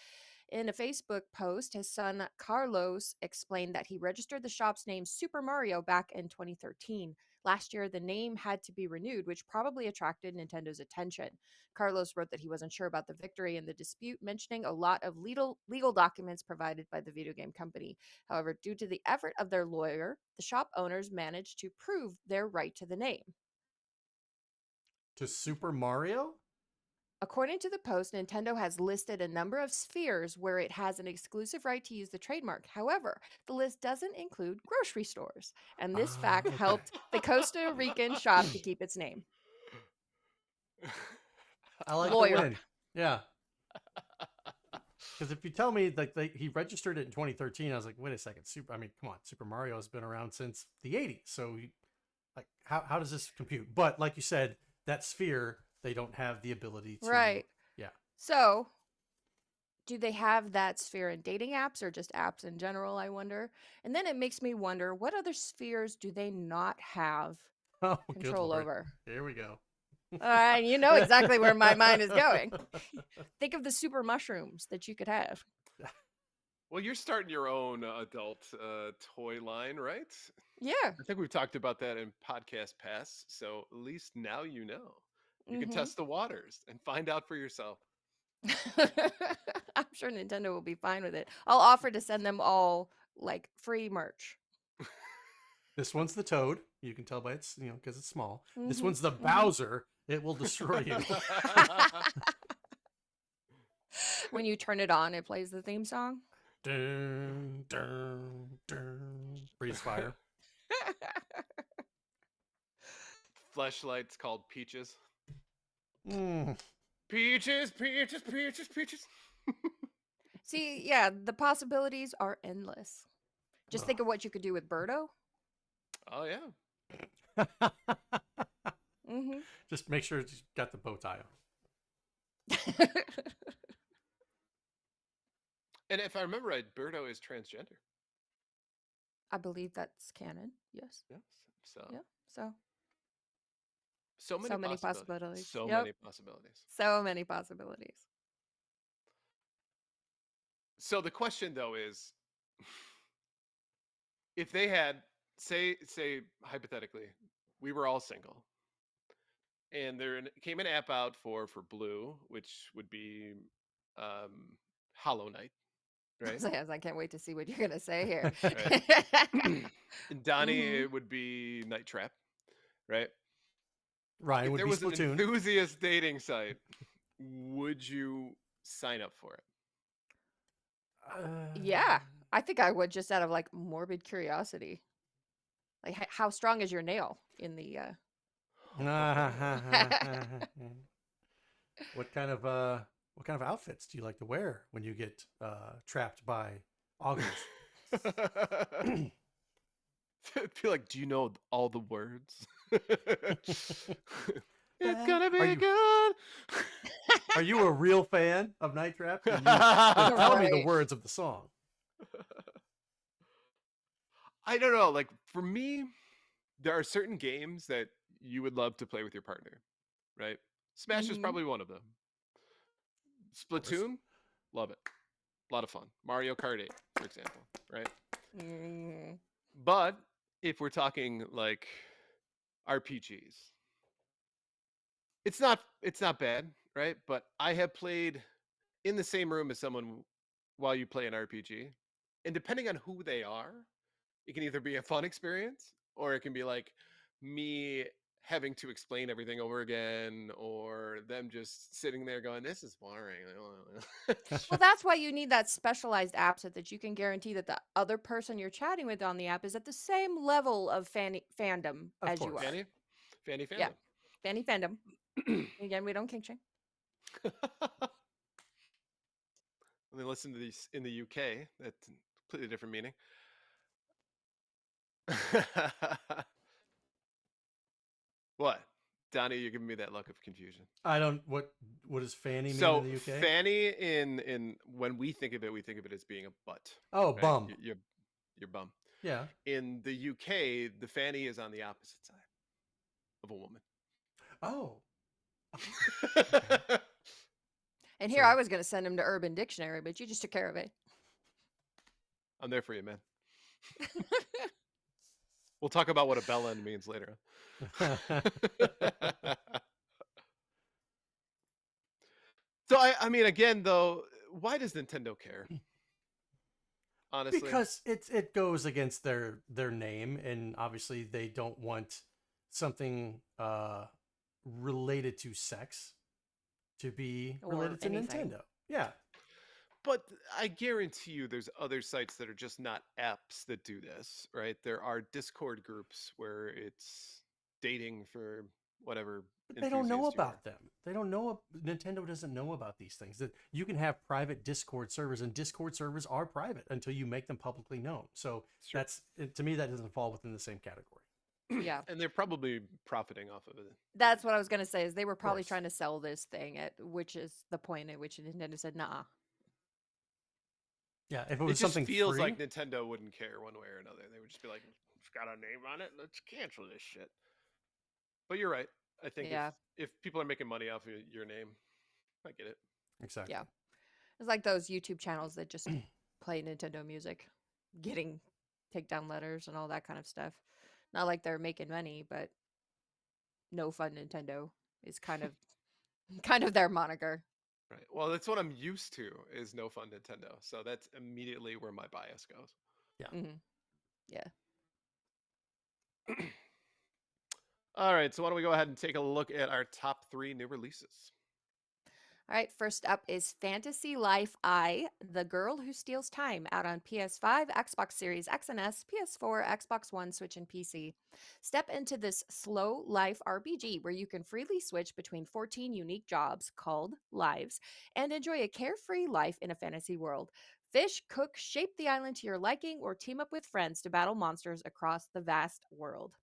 In a Facebook post, his son Carlos explained that he registered the shop's name Super Mario back in 2013. Last year, the name had to be renewed, which probably attracted Nintendo's attention. Carlos wrote that he wasn't sure about the victory in the dispute, mentioning a lot of legal documents provided by the video game company. However, due to the effort of their lawyer, the shop owners managed to prove their right to the name. To Super Mario? According to the post, Nintendo has listed a number of spheres where it has an exclusive right to use the trademark. However, the list doesn't include grocery stores, and this fact Okay. helped the Costa Rican shop to keep its name. I like Lawyer. the win. Yeah. Because if you tell me that he registered it in 2013, I was like, wait a second. Come on. Super Mario has been around since the 80s. So, how does this compute? But like you said, that sphere, they don't have the ability to. Right. Yeah. So, do they have that sphere in dating apps or just apps in general, I wonder? And then it makes me wonder, what other spheres do they not have control Lord. over? Here we go. You know exactly where my mind is going. Think of the super mushrooms that you could have. Well, you're starting your own adult toy line, right? Yeah. I think we've talked about that in podcast past. So at least now you know. You can Mhm. test the waters and find out for yourself. I'm sure Nintendo will be fine with it. I'll offer to send them all like free merch. This one's the Toad. You can tell by its, because it's small. This Mhm, one's the mhm. Bowser. It will destroy you. When you turn it on, it plays the theme song. Dun, dun, dun. Breathes fire. Fleshlights called Peaches. Mm. Peaches, peaches, peaches, peaches. See, yeah, the possibilities are endless. Just think Ugh. of what you could do with Birdo. Oh, yeah. Mm-hmm. Just make sure it's got the bow tie on. And if I remember right, Birdo is transgender. I believe that's canon. Yes. Yes. So, Yeah. So so many, so many possibilities. possibilities. So Yep. many possibilities. So many possibilities. So the question, though, is if they had, say hypothetically, we were all single, and there came an app out for Blue, which would be Hollow Knight, right? I can't wait to see what you're gonna say here. Right. And Donnie, Mhm. it would be Night Trap, right? Ryan If would there be was an Splatoon. enthusiast dating site, would you sign up for it? Yeah, I think I would, just out of like morbid curiosity. Like, how strong is your nail in the? What kind of outfits do you like to wear when you get trapped by augurs? Feel like, do you know all the words? It's Are gonna be you- good. Are you a real fan of Night Trap? Then tell me the Right. words of the song. I don't know. Like for me, there are certain games that you would love to play with your partner, right? Smash is Mhm. probably one of them. Splatoon, love it. A lot of fun. Mario Kart 8, for example, right? Mm. But if we're talking like RPGs, it's not bad, right? But I have played in the same room as someone while you play an RPG, and depending on who they are, it can either be a fun experience or it can be like me having to explain everything over again, or them just sitting there going, "This is boring." Well, that's why you need that specialized app so that you can guarantee that the other person you're chatting with on the app is at the same level of fandom Of as you course. are. Fanny Yeah. fandom. Fandom. Again, we don't kink shame. When they listen to these in the UK, that's a completely different meaning. What? Donnie, you're giving me that look of confusion. I don't. What does fanny mean So in the UK? fanny in when we think of it as being a butt. Oh, Right? bum. Your bum. Yeah. In the UK, the fanny is on the opposite side of a woman. Oh. And here So- I was going to send him to Urban Dictionary, but you just took care of it. I'm there for you, man. We'll talk about what a bell end means later. So I mean, again, though, why does Nintendo care? Honestly, Because it goes against their name, and obviously they don't want something related to sex to be Or related to anything. Nintendo. Yeah. but I guarantee you there's other sites that are just not apps that do this, right? There are Discord groups where it's dating for whatever. But they don't know enthusiast you are. about them. They don't know. Nintendo doesn't know about these things. That you can have private Discord servers, and Discord servers are private until you make them publicly known. So Sure. that's to me that doesn't fall within the same category. Yeah. And they're probably profiting off of it. That's what I was going to say, is they were probably course. trying to sell this thing, which is the point at which Nintendo said, nah. Yeah, if it It was just something feels free, like Nintendo wouldn't care one way or another. They would just be like, "It's got a name on it. Let's cancel this shit." But you're right. I think Yeah. if people are making money off of your name, I get it. exactly. Yeah. It's like those YouTube channels that just play Nintendo music, getting takedown letters and all that kind of stuff. Not like they're making money, but no fun Nintendo is kind of their moniker. Right. Well, that's what I'm used to is no fun Nintendo. So that's immediately where my bias goes. Hmm. Yeah. All right. So why don't we go ahead and take a look at our top 3 new releases? All right, first up is Fantasy Life I, The Girl Who Steals Time, out on PS5, Xbox Series X and S, PS4, Xbox One, Switch, and PC. Step into this slow life RPG where you can freely switch between 14 unique jobs called lives and enjoy a carefree life in a fantasy world. Fish, cook, shape the island to your liking, or team up with friends to battle monsters across the vast world.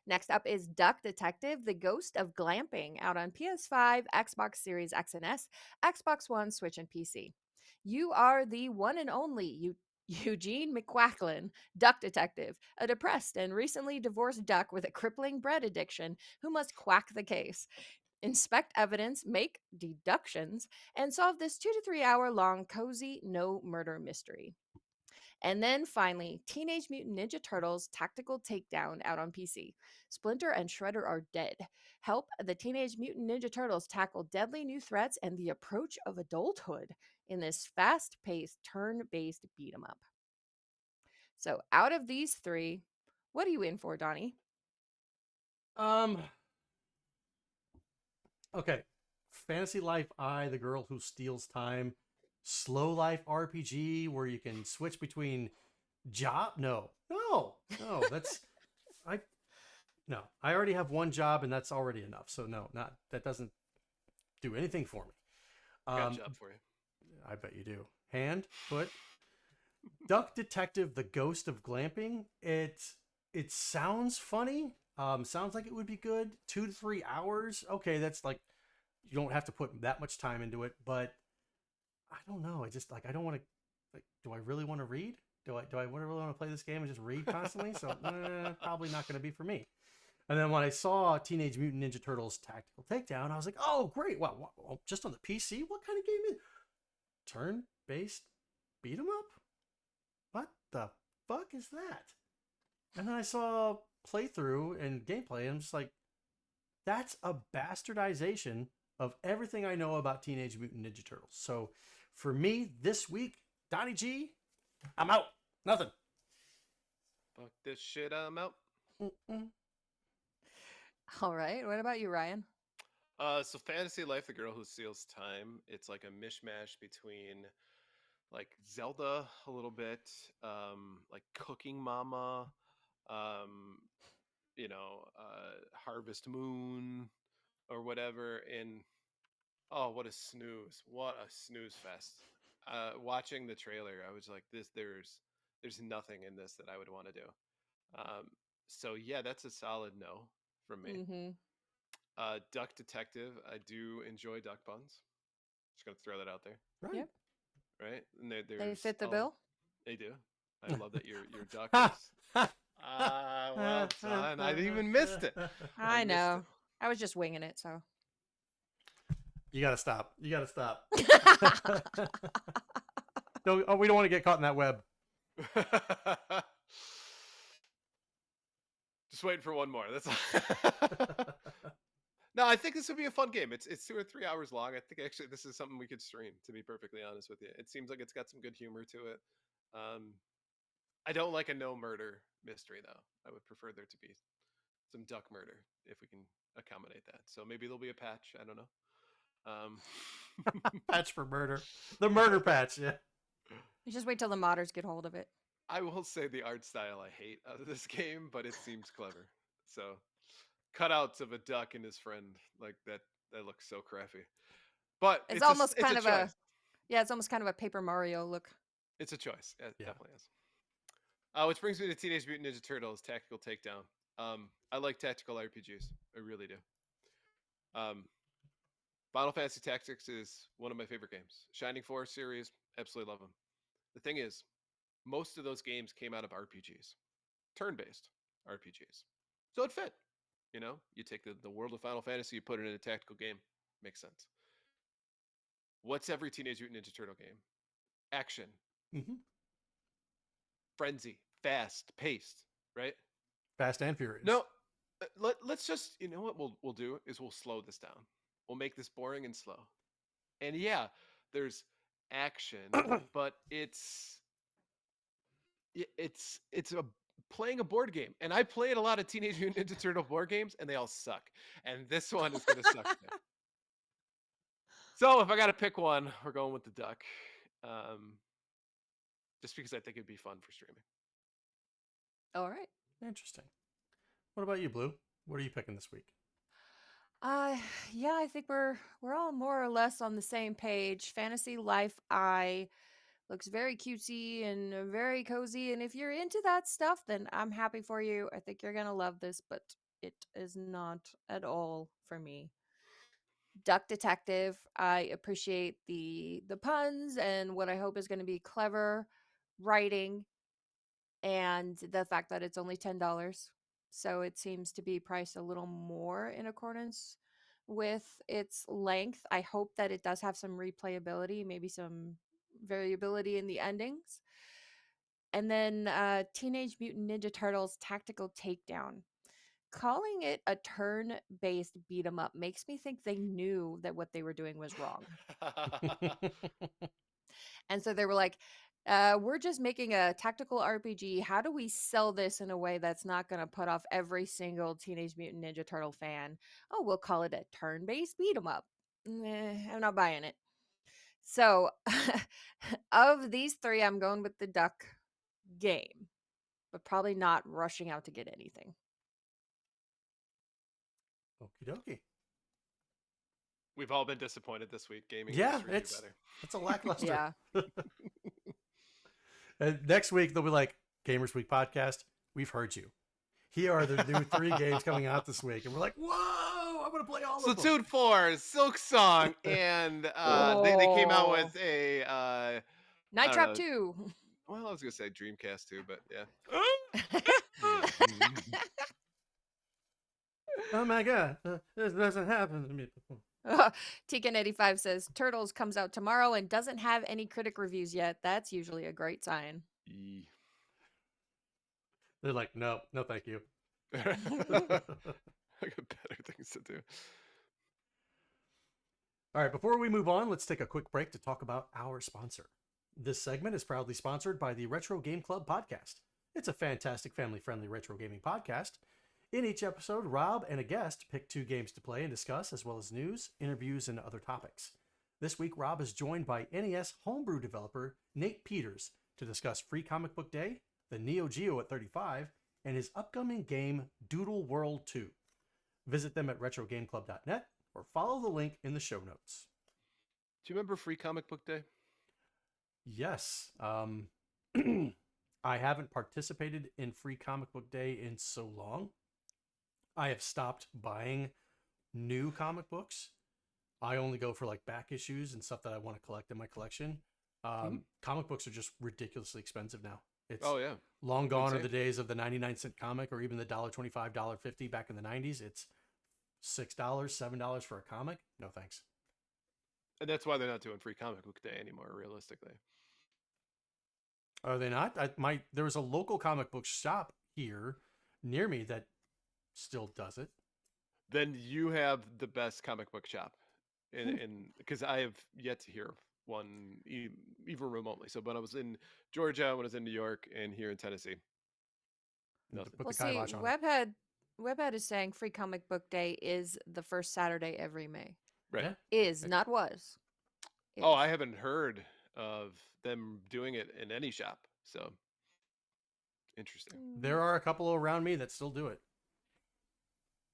Next up is Duck Detective, The Ghost of Glamping, out on PS5, Xbox Series X and S, Xbox One, Switch, and PC. You are the one and only Eugene McQuacklin, Duck Detective, a depressed and recently divorced duck with a crippling bread addiction who must quack the case, inspect evidence, make deductions, and solve this 2 to 3 hour long cozy no murder mystery. And then finally, Teenage Mutant Ninja Turtles Tactical Takedown out on PC. Splinter and Shredder are dead. Help the Teenage Mutant Ninja Turtles tackle deadly new threats and the approach of adulthood in this fast paced, turn based beat 'em up. So, out of these 3, what are you in for, Donnie? Okay. Fantasy Life I, The Girl Who Steals Time. Slow Life RPG where you can switch between job. No. That's I. No, I already have one job and that's already enough. So no, not that doesn't do anything for me. Got a job for you. I bet you do. Hand, foot. Duck Detective: The Ghost of Glamping. It sounds funny. Sounds like it would be good. 2 to 3 hours. Okay, that's like you don't have to put that much time into it, but I don't know. I just like I don't want to. Like, do I really want to read? Do I really want to play this game and just read constantly? So probably not going to be for me. And then when I saw Teenage Mutant Ninja Turtles Tactical Takedown, I was like, oh great! Wow, just on the PC? What kind of game is turn-based beat 'em up? What the fuck is that? And then I saw playthrough and gameplay, and I'm just like, that's a bastardization of everything I know about Teenage Mutant Ninja Turtles. So for me this week, Donnie G, I'm out. Nothing. Fuck this shit, I'm out. Mm-mm. All right. What about you, Ryan? So Fantasy Life, The Girl Who Steals Time. It's like a mishmash between like Zelda a little bit, like Cooking Mama, um, Harvest Moon or whatever. And oh, what a snooze! What a snooze fest! Watching the trailer, I was like, there's nothing in this that I would want to do. Um, so yeah, that's a solid no from me. Mm-hmm. Duck Detective, I do enjoy duck puns. Just gonna throw that out there, Right. Yep. right? And They fit the bill. They do. I love that your duck is. Well done. I even missed it. I missed know. I was just winging it, so. You gotta stop. You gotta stop. No, we don't want to get caught in that web. Just waiting for one more. That's all. No, I think this would be a fun game. It's 2 or 3 hours long. I think actually this is something we could stream. To be perfectly honest with you, it seems like it's got some good humor to it. I don't like a no murder mystery though. I would prefer there to be some duck murder if we can accommodate that. So maybe there'll be a patch. I don't know. Patch for murder. The murder patch. Yeah. You just wait till the modders get hold of it. I will say the art style I hate out of this game, but it seems clever. So cutouts of a duck and his friend like that looks so crappy. But It's almost it's kind a of choice. it's almost kind of a Paper Mario look. It's a choice. It Yeah. definitely is. Which brings me to Teenage Mutant Ninja Turtles Tactical Takedown. I like tactical RPGs. I really do. Final Fantasy Tactics is one of my favorite games. Shining Force series, absolutely love them. The thing is, most of those games came out of RPGs, turn-based RPGs. So it fit. You know, you take the world of Final Fantasy, you put it in a tactical game. Makes sense. What's every Teenage Mutant Ninja Turtle game? Action. Mm-hmm. frenzy, fast paced, right? Fast and Furious. No, let's just, you know what we'll do is we'll slow this down. We'll make this boring and slow. And yeah, there's action, but it's a playing a board game. And I played a lot of Teenage Mutant Ninja Turtle board games, and they all suck. And this one is gonna suck too. So if I gotta pick one, we're going with the duck. Just because I think it'd be fun for streaming. All right. Interesting. What about you, Blue? What are you picking this week? Yeah, I think we're all more or less on the same page. Fantasy Life I looks very cutesy and very cozy, and if you're into that stuff, then I'm happy for you. I think you're gonna love this, but it is not at all for me. Duck Detective, I appreciate the puns and what I hope is going to be clever writing, and the fact that it's only $10. So it seems to be priced a little more in accordance with its length. I hope that it does have some replayability, maybe some variability in the endings. And then Teenage Mutant Ninja Turtles Tactical Takedown. Calling it a turn-based beat 'em up makes me think they knew that what they were doing was wrong. And so they were like, we're just making a tactical RPG. How do we sell this in a way that's not going to put off every single Teenage Mutant Ninja Turtle fan? Oh, we'll call it a turn-based beat 'em up. I'm not buying it. So, of these three, I'm going with the duck game, but probably not rushing out to get anything. Okie dokie. We've all been disappointed this week. Gaming Yeah, industry do it's better. a lackluster. Yeah. And next week they'll be like, Gamers Week podcast, we've heard you. Here are the new 3 games coming out this week, and we're like, whoa! I'm gonna play all of them. Splatoon 4, Silk Song, and they came out with a Night I Trap don't 2. well, I was gonna say Dreamcast too, but yeah. Oh my god, this doesn't happen to me. Tegan85 says Turtles comes out tomorrow and doesn't have any critic reviews yet. That's usually a great sign. They're like, no, thank you. I got better things to do. All right, before we move on, let's take a quick break to talk about our sponsor. This segment is proudly sponsored by the Retro Game Club podcast. It's a fantastic family-friendly retro gaming podcast. In each episode, Rob and a guest pick 2 games to play and discuss, as well as news, interviews, and other topics. This week, Rob is joined by NES homebrew developer Nate Peters to discuss Free Comic Book Day, the Neo Geo at 35, and his upcoming game, Doodle World 2. Visit them at retrogameclub.net or follow the link in the show notes. Do you remember Free Comic Book Day? Yes. I haven't participated in Free Comic Book Day in so long. I have stopped buying new comic books. I only go for like back issues and stuff that I want to collect in my collection. Comic books are just ridiculously expensive now. It's long gone are the days of the 99-cent comic or even the $1.25, $1.50 back in the 90s. It's $6, $7 for a comic. No thanks. And that's why they're not doing Free Comic Book Day anymore, realistically. Are they not? There was a local comic book shop here near me that still does it. Then you have the best comic book shop, in because I have yet to hear of one, even remotely. So, when I was in Georgia, when I was in New York, and here in Tennessee, nothing. Put Well, the see, kibosh on it. Webhead is saying Free Comic Book Day is the first Saturday every May. Right. Yeah. Is, not was. Oh, Is. I haven't heard of them doing it in any shop. So, interesting. There are a couple around me that still do it.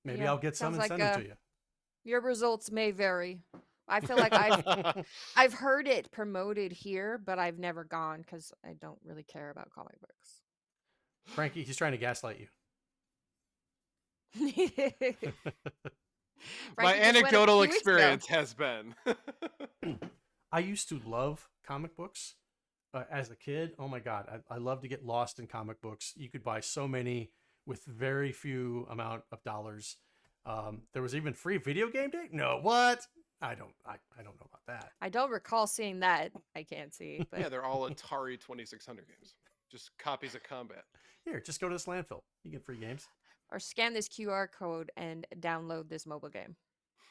Maybe Yeah, I'll get some sounds and like, send them to you. Your results may vary. I feel like I've heard it promoted here, but I've never gone because I don't really care about comic books. Frankie, he's trying to gaslight you. My anecdotal experience has been. I used to love comic books as a kid. Oh my God. I love to get lost in comic books. You could buy so many with very few amount of dollars. There was even free video game day. No, what? I don't know about that. I don't recall seeing that. I can't see. But Yeah, they're all Atari 2600 games. Just copies of combat. Here, just go to this landfill. You get free games. Or scan this QR code and download this mobile game.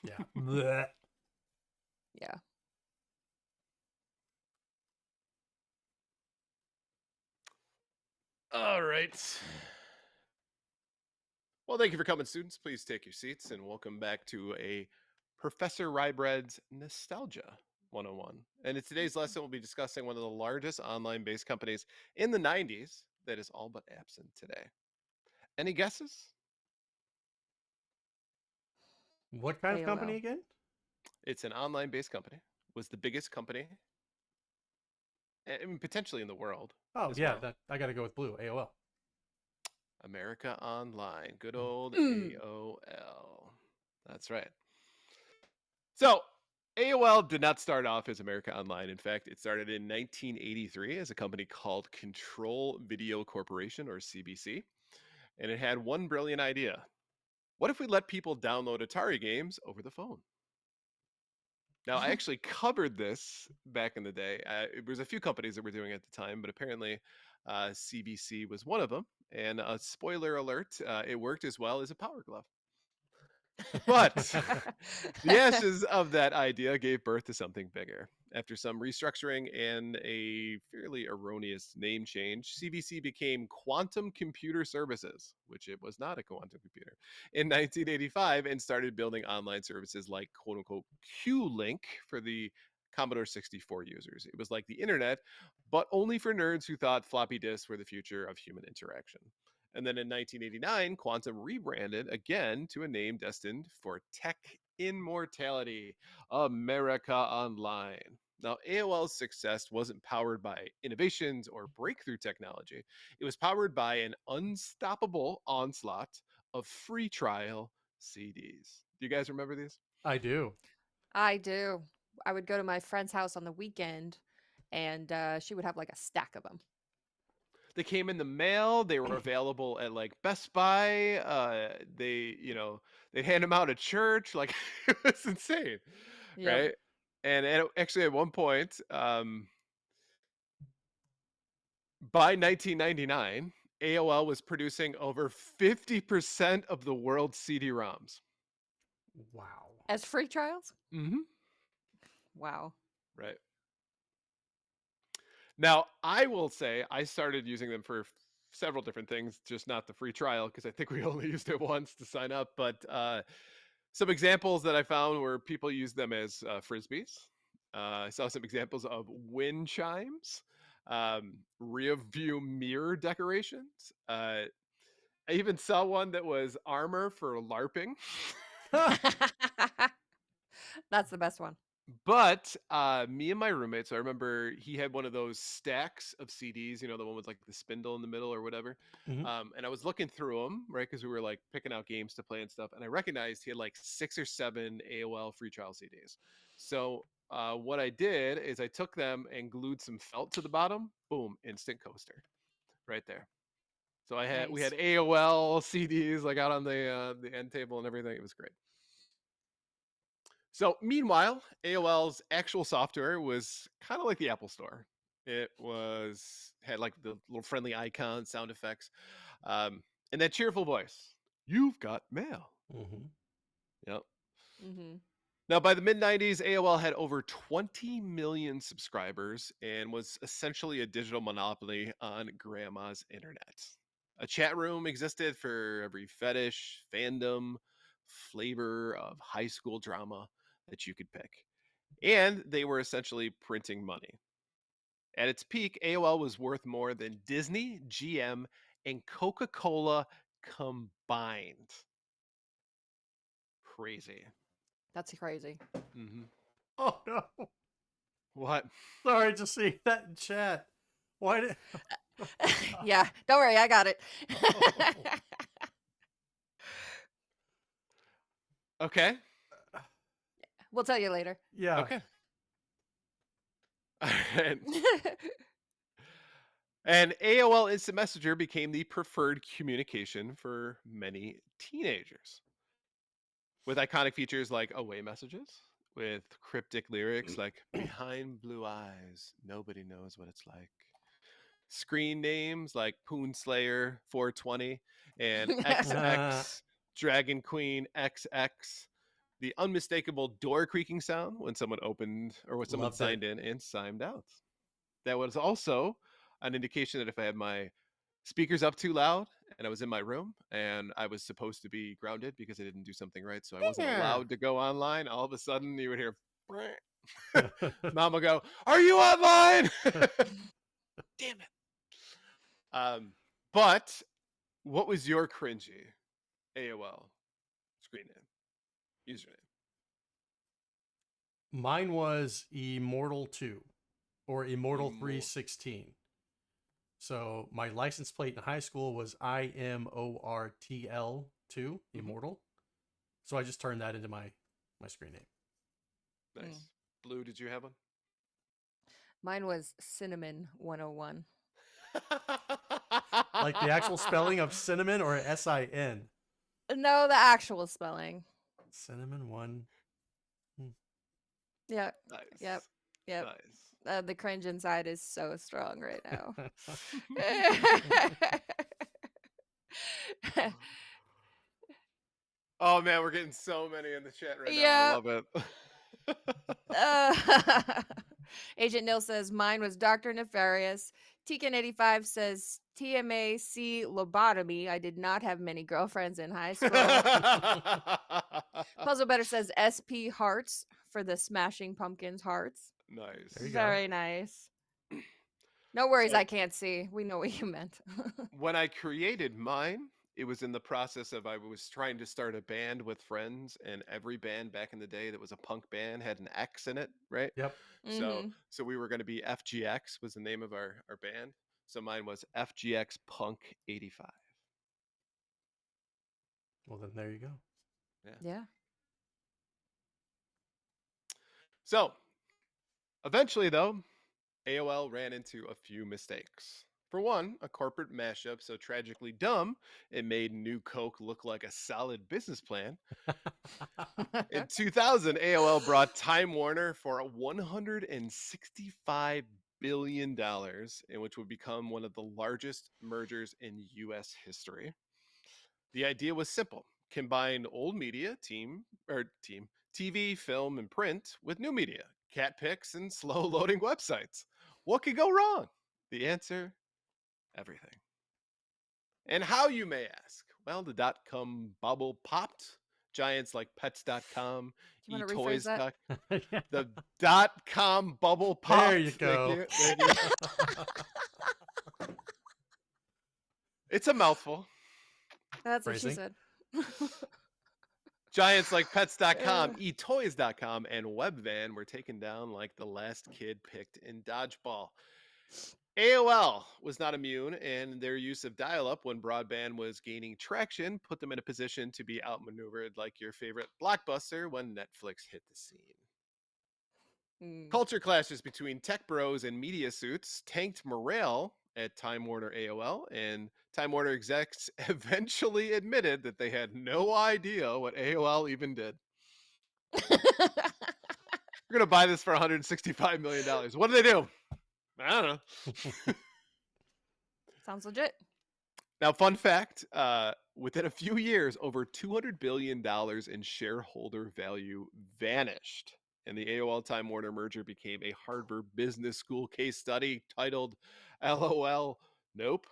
Yeah. Blech. Yeah. All right. Well, thank you for coming, students. Please take your seats and welcome back to a Professor Rybread's Nostalgia 101. And in today's lesson, we'll be discussing one of the largest online-based companies in the 90s that is all but absent today. Any guesses? What kind of company AOL. again? It's an online-based company. Was the biggest company, and potentially in the world. Oh, as yeah. well. That I got to go with blue. AOL. America Online. Good old AOL. That's right. So, AOL did not start off as America Online. In fact, it started in 1983 as a company called Control Video Corporation, or CBC. And it had one brilliant idea. What if we let people download Atari games over the phone? Now, I actually covered this back in the day. There was a few companies that were doing it at the time, but apparently CBC was one of them. And spoiler alert, it worked as well as a Power Glove. But the ashes of that idea gave birth to something bigger. After some restructuring and a fairly erroneous name change, CBC became Quantum Computer Services, which it was not a quantum computer, in 1985 and started building online services like quote unquote Q-Link for the Commodore 64 users. It was like the internet, but only for nerds who thought floppy disks were the future of human interaction. And then in 1989, Quantum rebranded again to a name destined for tech immortality, America Online. Now, AOL's success wasn't powered by innovations or breakthrough technology. It was powered by an unstoppable onslaught of free trial CDs. Do you guys remember these? I do. I do. I would go to my friend's house on the weekend, and she would have like a stack of them. They came in the mail. They were available at like Best Buy. They'd hand them out at church. Like it was insane, Yep. right? And actually, at one point, by 1999, AOL was producing over 50% of the world's CD-ROMs. Wow. As free trials? Mm-hmm. Wow. Right. Now, I will say I started using them for several different things, just not the free trial, because I think we only used it once to sign up. But some examples that I found were people used them as frisbees. I saw some examples of wind chimes, rear view mirror decorations. I even saw one that was armor for LARPing. That's the best one. But me and my roommate, so I remember he had one of those stacks of CDs, the one with like the spindle in the middle or whatever. Mhm. And I was looking through them, right? Because we were like picking out games to play and stuff. And I recognized he had like 6 or 7 AOL free trial CDs. So what I did is I took them and glued some felt to the bottom. Boom, instant coaster right there. So we had Nice. AOL CDs like out on the end table and everything. It was great. So meanwhile, AOL's actual software was kind of like the Apple Store. It had like the little friendly icon, sound effects, and that cheerful voice. You've got mail. Mm-hmm. Yep. Mm-hmm. Now, by the mid 90s, AOL had over 20 million subscribers and was essentially a digital monopoly on grandma's internet. A chat room existed for every fetish, fandom, flavor of high school drama that you could pick. And they were essentially printing money. At its peak, AOL was worth more than Disney, GM, and Coca-Cola combined. Crazy. That's crazy. Mm-hmm. Oh no. What? Sorry, just see that in chat. Why did? Yeah, don't worry, I got it. Okay. We'll tell you later. Yeah. Okay. And, and AOL Instant Messenger became the preferred communication for many teenagers. With iconic features like away messages, with cryptic lyrics like "Behind blue eyes, nobody knows what it's like." screen names like Poonslayer 420 and XX Dragon Queen XX. The unmistakable door creaking sound when someone opened or when someone Loved signed in and signed out. That was also an indication that if I had my speakers up too loud and I was in my room and I was supposed to be grounded because I didn't do something right, so I wasn't allowed to go online, all of a sudden you would hear Mom would go, "Are you online?" Damn it. But what was your cringy AOL screen name, username? Mine was Immortal 2 or Immortal Immor- 316. So my license plate in high school was IMORTL2, Immortal. So I just turned that into my screen name. Nice. Blue, did you have one? Mine was Cinnamon 101. Like the actual spelling of cinnamon or SIN? No, the actual spelling. Cinnamon 1. Yeah. Nice. Yep. Nice. The cringe inside is so strong right now. Oh man, we're getting so many in the chat right now. Yeah. I love it. Agent Nil says mine was Dr. Nefarious. Tegan85 says TMAC lobotomy. I did not have many girlfriends in high school. Puzzle Better says SP Hearts for the Smashing Pumpkins hearts. Nice. There you go. Very nice. No worries, So- I can't see. We know what you meant. When I created mine, it was in the process of I was trying to start a band with friends, and every band back in the day that was a punk band had an X in it, right? Yep. Mhm. So we were going to be FGX was the name of our band. So mine was FGX Punk 85. Well, then there you go. Yeah. So eventually, though, AOL ran into a few mistakes. For one, a corporate mashup so tragically dumb it made New Coke look like a solid business plan. In 2000, AOL brought Time Warner for $165 billion, in which would become one of the largest mergers in U.S. history. The idea was simple: combine old media, TV, film, and print with new media, cat pics, and slow-loading websites. What could go wrong? The answer: everything. And how, you may ask? Well, the dot-com bubble popped. Giants like pets.com, Do you want to rephrase that? the dot-com bubble popped. There you go. Thank you. It's a mouthful. That's what she Phrasing. said. Giants like pets.com, etoys.com, and Webvan were taken down like the last kid picked in dodgeball. AOL was not immune, and their use of dial-up when broadband was gaining traction put them in a position to be outmaneuvered like your favorite Blockbuster when Netflix hit the scene. Culture clashes between tech bros and media suits tanked morale at Time Warner AOL, and Time Warner execs eventually admitted that they had no idea what AOL even did. We're going to buy this for $165 million. What do they do? I don't know. Sounds legit. Now, fun fact, within a few years, over $200 billion in shareholder value vanished. And the AOL Time Warner merger became a Harvard Business School case study titled LOL Nope.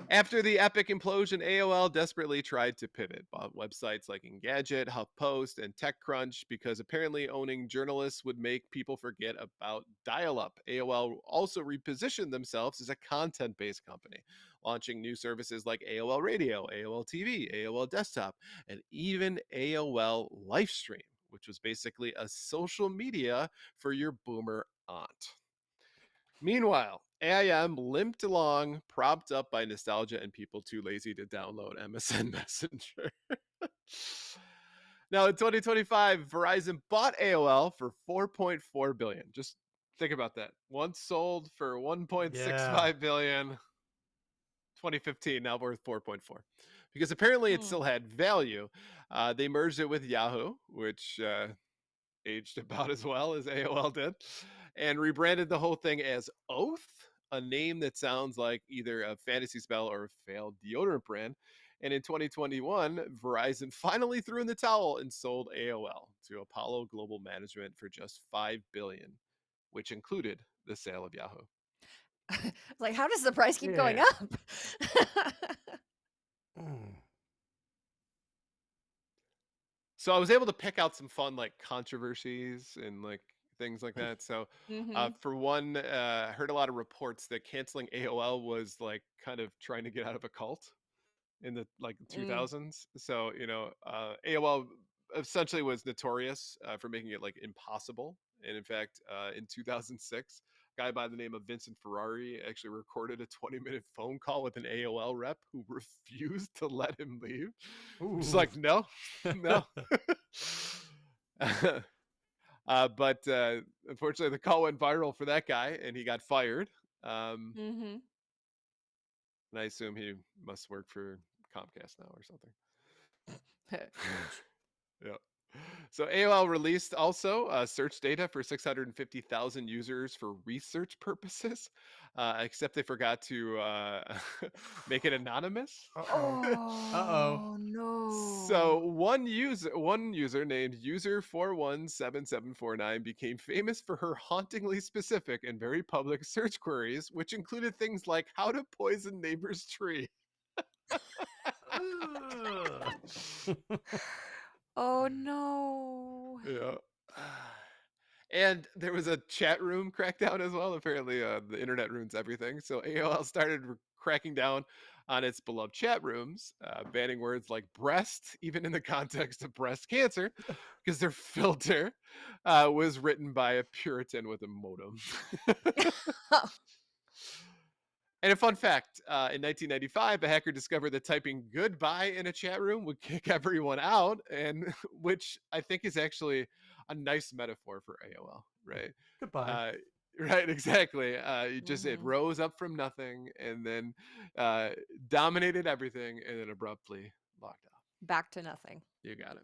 After the epic implosion, AOL desperately tried to pivot, bought websites like Engadget, HuffPost, and TechCrunch because apparently owning journalists would make people forget about dial-up. AOL also repositioned themselves as a content-based company, launching new services like AOL Radio, AOL TV, AOL Desktop, and even AOL Livestream, which was basically a social media for your boomer aunt. Meanwhile, AIM limped along, propped up by nostalgia and people too lazy to download MSN Messenger. Now, in 2025, Verizon bought AOL for $4.4 billion. Just think about that. Once sold for $1.65 billion. 2015, now worth 4.4. Because apparently it still had value. They merged it with Yahoo, which aged about as well as AOL did, and rebranded the whole thing as Oath, a name that sounds like either a fantasy spell or a failed deodorant brand. And in 2021, Verizon finally threw in the towel and sold AOL to Apollo Global Management for just $5 billion, which included the sale of Yahoo. Like, how does the price keep going Yeah. up? Mm. So I was able to pick out some fun like controversies and like things like that. So Hmm. for one, I heard a lot of reports that canceling AOL was like kind of trying to get out of a cult in the like Mm. 2000s. So, AOL essentially was notorious for making it like impossible. And in fact, in 2006, a guy by the name of Vincent Ferrari actually recorded a 20-minute phone call with an AOL rep who refused to let him leave. Just Ooh. like, no, no. But unfortunately, the call went viral for that guy and he got fired. Hmm. And I assume he must work for Comcast now or something. Yeah. So AOL released also search data for 650,000 users for research purposes, except they forgot to make it anonymous. Uh-oh. Uh-oh. Oh no. So one user named user417749 became famous for her hauntingly specific and very public search queries, which included things like how to poison neighbor's tree. Ugh. Oh no. Yeah. And there was a chat room crackdown as well. Apparently, the internet ruins everything. So AOL started cracking down on its beloved chat rooms, banning words like breast, even in the context of breast cancer, because their filter was written by a Puritan with a modem. And a fun fact, in 1995, a hacker discovered that typing goodbye in a chat room would kick everyone out, and which I think is actually a nice metaphor for AOL, right? Goodbye. Right, exactly. It Hmm. rose up from nothing and then dominated everything and then abruptly locked out. Back to nothing. You got it.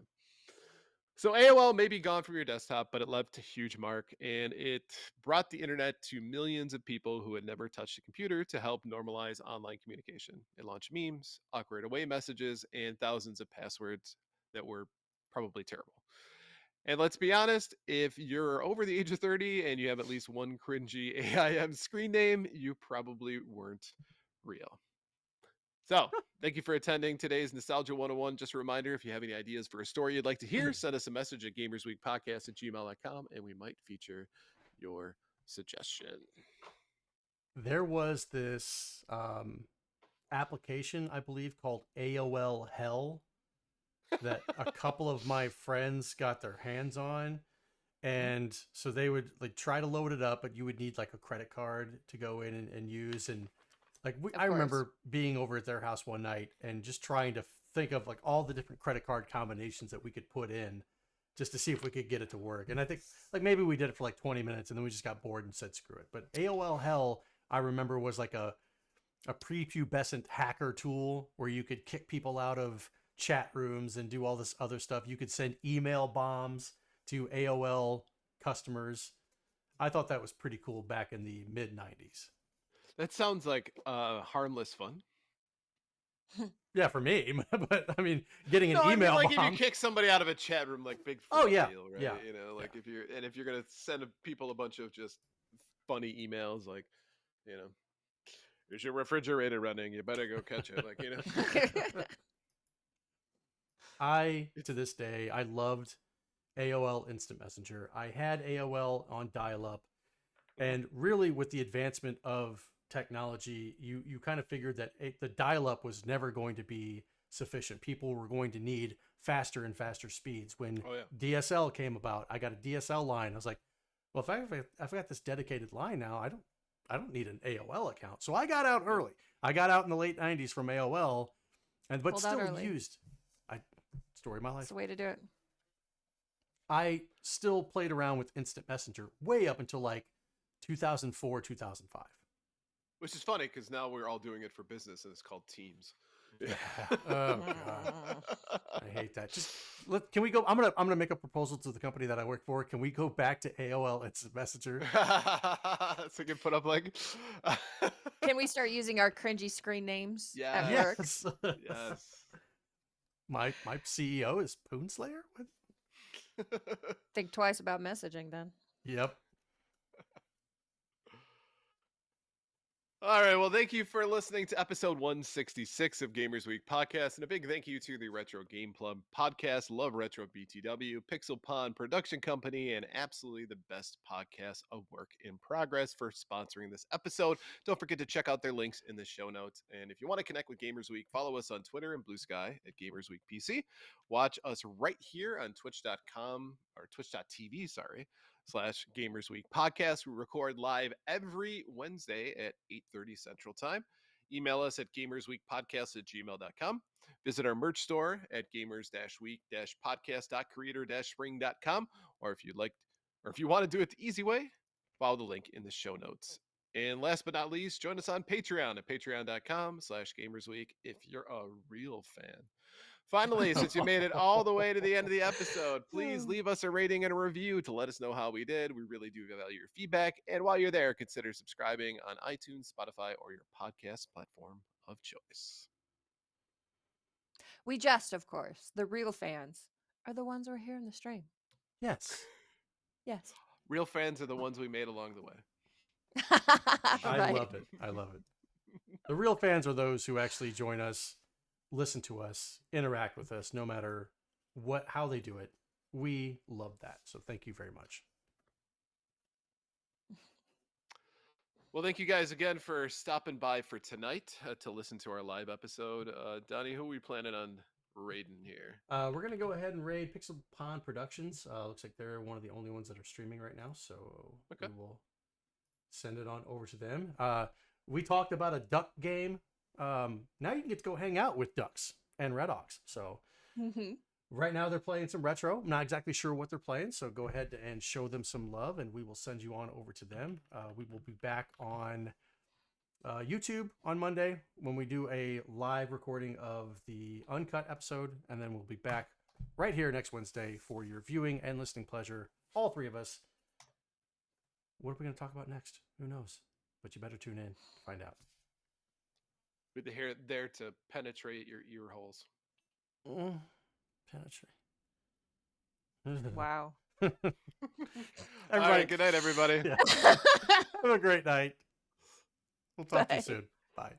So AOL may be gone from your desktop, but it left a huge mark, and it brought the internet to millions of people who had never touched a computer to help normalize online communication. It launched memes, awkward away messages, and thousands of passwords that were probably terrible. And let's be honest, if you're over the age of 30 and you have at least one cringy AIM screen name, you probably weren't real. So, thank you for attending today's Nostalgia 101. Just a reminder, if you have any ideas for a story you'd like to hear, send us a message at gamersweekpodcast@gmail.com and we might feature your suggestion. There was this application, I believe, called AOL Hell that a couple of my friends got their hands on. And so they would like try to load it up, but you would need like a credit card to go in and use. And like Of I course. remember being over at their house one night and just trying to think of like all the different credit card combinations that we could put in just to see if we could get it to work. And I think like maybe we did it for like 20 minutes and then we just got bored and said screw it. But AOL Hell, I remember, was like a prepubescent hacker tool where you could kick people out of chat rooms and do all this other stuff. You could send email bombs to AOL customers. I thought that was pretty cool back in the mid 90s. That sounds like harmless fun. Yeah, for me, but I mean, getting an No, I mean, email like if bomb. you kick somebody out of a chat room, like big Oh, yeah, deal, right? yeah, You know, like yeah. if you're gonna send people a bunch of just funny emails, like, is your refrigerator running? You better go catch it. Like, To this day, I loved AOL Instant Messenger. I had AOL on dial-up, and really with the advancement of technology, you kind of figured that the dial-up was never going to be sufficient. People were going to need faster and faster speeds. When Oh, yeah. DSL came about, I got a DSL line. I was like, well, if I've got this dedicated line now, I don't need an AOL account. So I got out early. I got out in the late 90s from AOL, but Pulled out still early. used. Story of my life. That's the way to do it. I still played around with Instant Messenger way up until like 2004, 2005. Which is funny because now we're all doing it for business and it's called Teams. Oh god, I hate that. Just can we go? I'm gonna make a proposal to the company that I work for. Can we go back to AOL Instant Messenger? So you can put up like. Can we start using our cringy screen names at Yes. work? Yes. Yes. My CEO is Poonslayer. What? Think twice about messaging then. Yep. All right. Well, thank you for listening to episode 166 of Gamers Week podcast. And a big thank you to the Retro Game Club podcast, Love Retro BTW, Pixel Pond Production Company, and Absolutely the Best Podcast, A Work in Progress, for sponsoring this episode. Don't forget to check out their links in the show notes. And if you want to connect with Gamers Week, follow us on Twitter and Blue Sky at Gamers Week PC. Watch us right here on twitch.com or twitch.tv, /Gamers Week podcast. We record live every Wednesday at 8:30 Central Time. Email us at gamersweekpodcast@gmail.com. Visit our merch store at gamers-week-podcast.creator-spring.com. Or if you want to do it the easy way, follow the link in the show notes. And last but not least, join us on Patreon at patreon.com/gamersweek if you're a real fan. Finally, since you made it all the way to the end of the episode, please leave us a rating and a review to let us know how we did. We really do value your feedback. And while you're there, consider subscribing on iTunes, Spotify, or your podcast platform of choice. We jest, of course. The real fans are the ones who are here in the stream. Yes. Yes. Real fans are the ones we made along the way. I Right. love it. I love it. The real fans are those who actually join us, listen to us, interact with us, no matter how they do it. We love that. So thank you very much. Well, thank you guys again for stopping by for tonight to listen to our live episode. Donnie, who are we planning on raiding here? We're going to go ahead and raid Pixel Pond Productions. Looks like they're one of the only ones that are streaming right now. So Okay. we will send it on over to them. We talked about a duck game. Now you can get to go hang out with ducks and red ox. So right now they're playing some retro. I'm not exactly sure what they're playing, so go ahead and show them some love, and we will send you on over to them. We will be back on YouTube on Monday when we do a live recording of the uncut episode, and then we'll be back right here next Wednesday for your viewing and listening pleasure. All three of us. What are we going to talk about next? Who knows? But you better tune in to find out. With the hair there to penetrate your ear holes. Penetrate. Wow. Everybody, All right, good night, everybody. Yeah. Have a great night. We'll talk to you Bye. soon. Bye.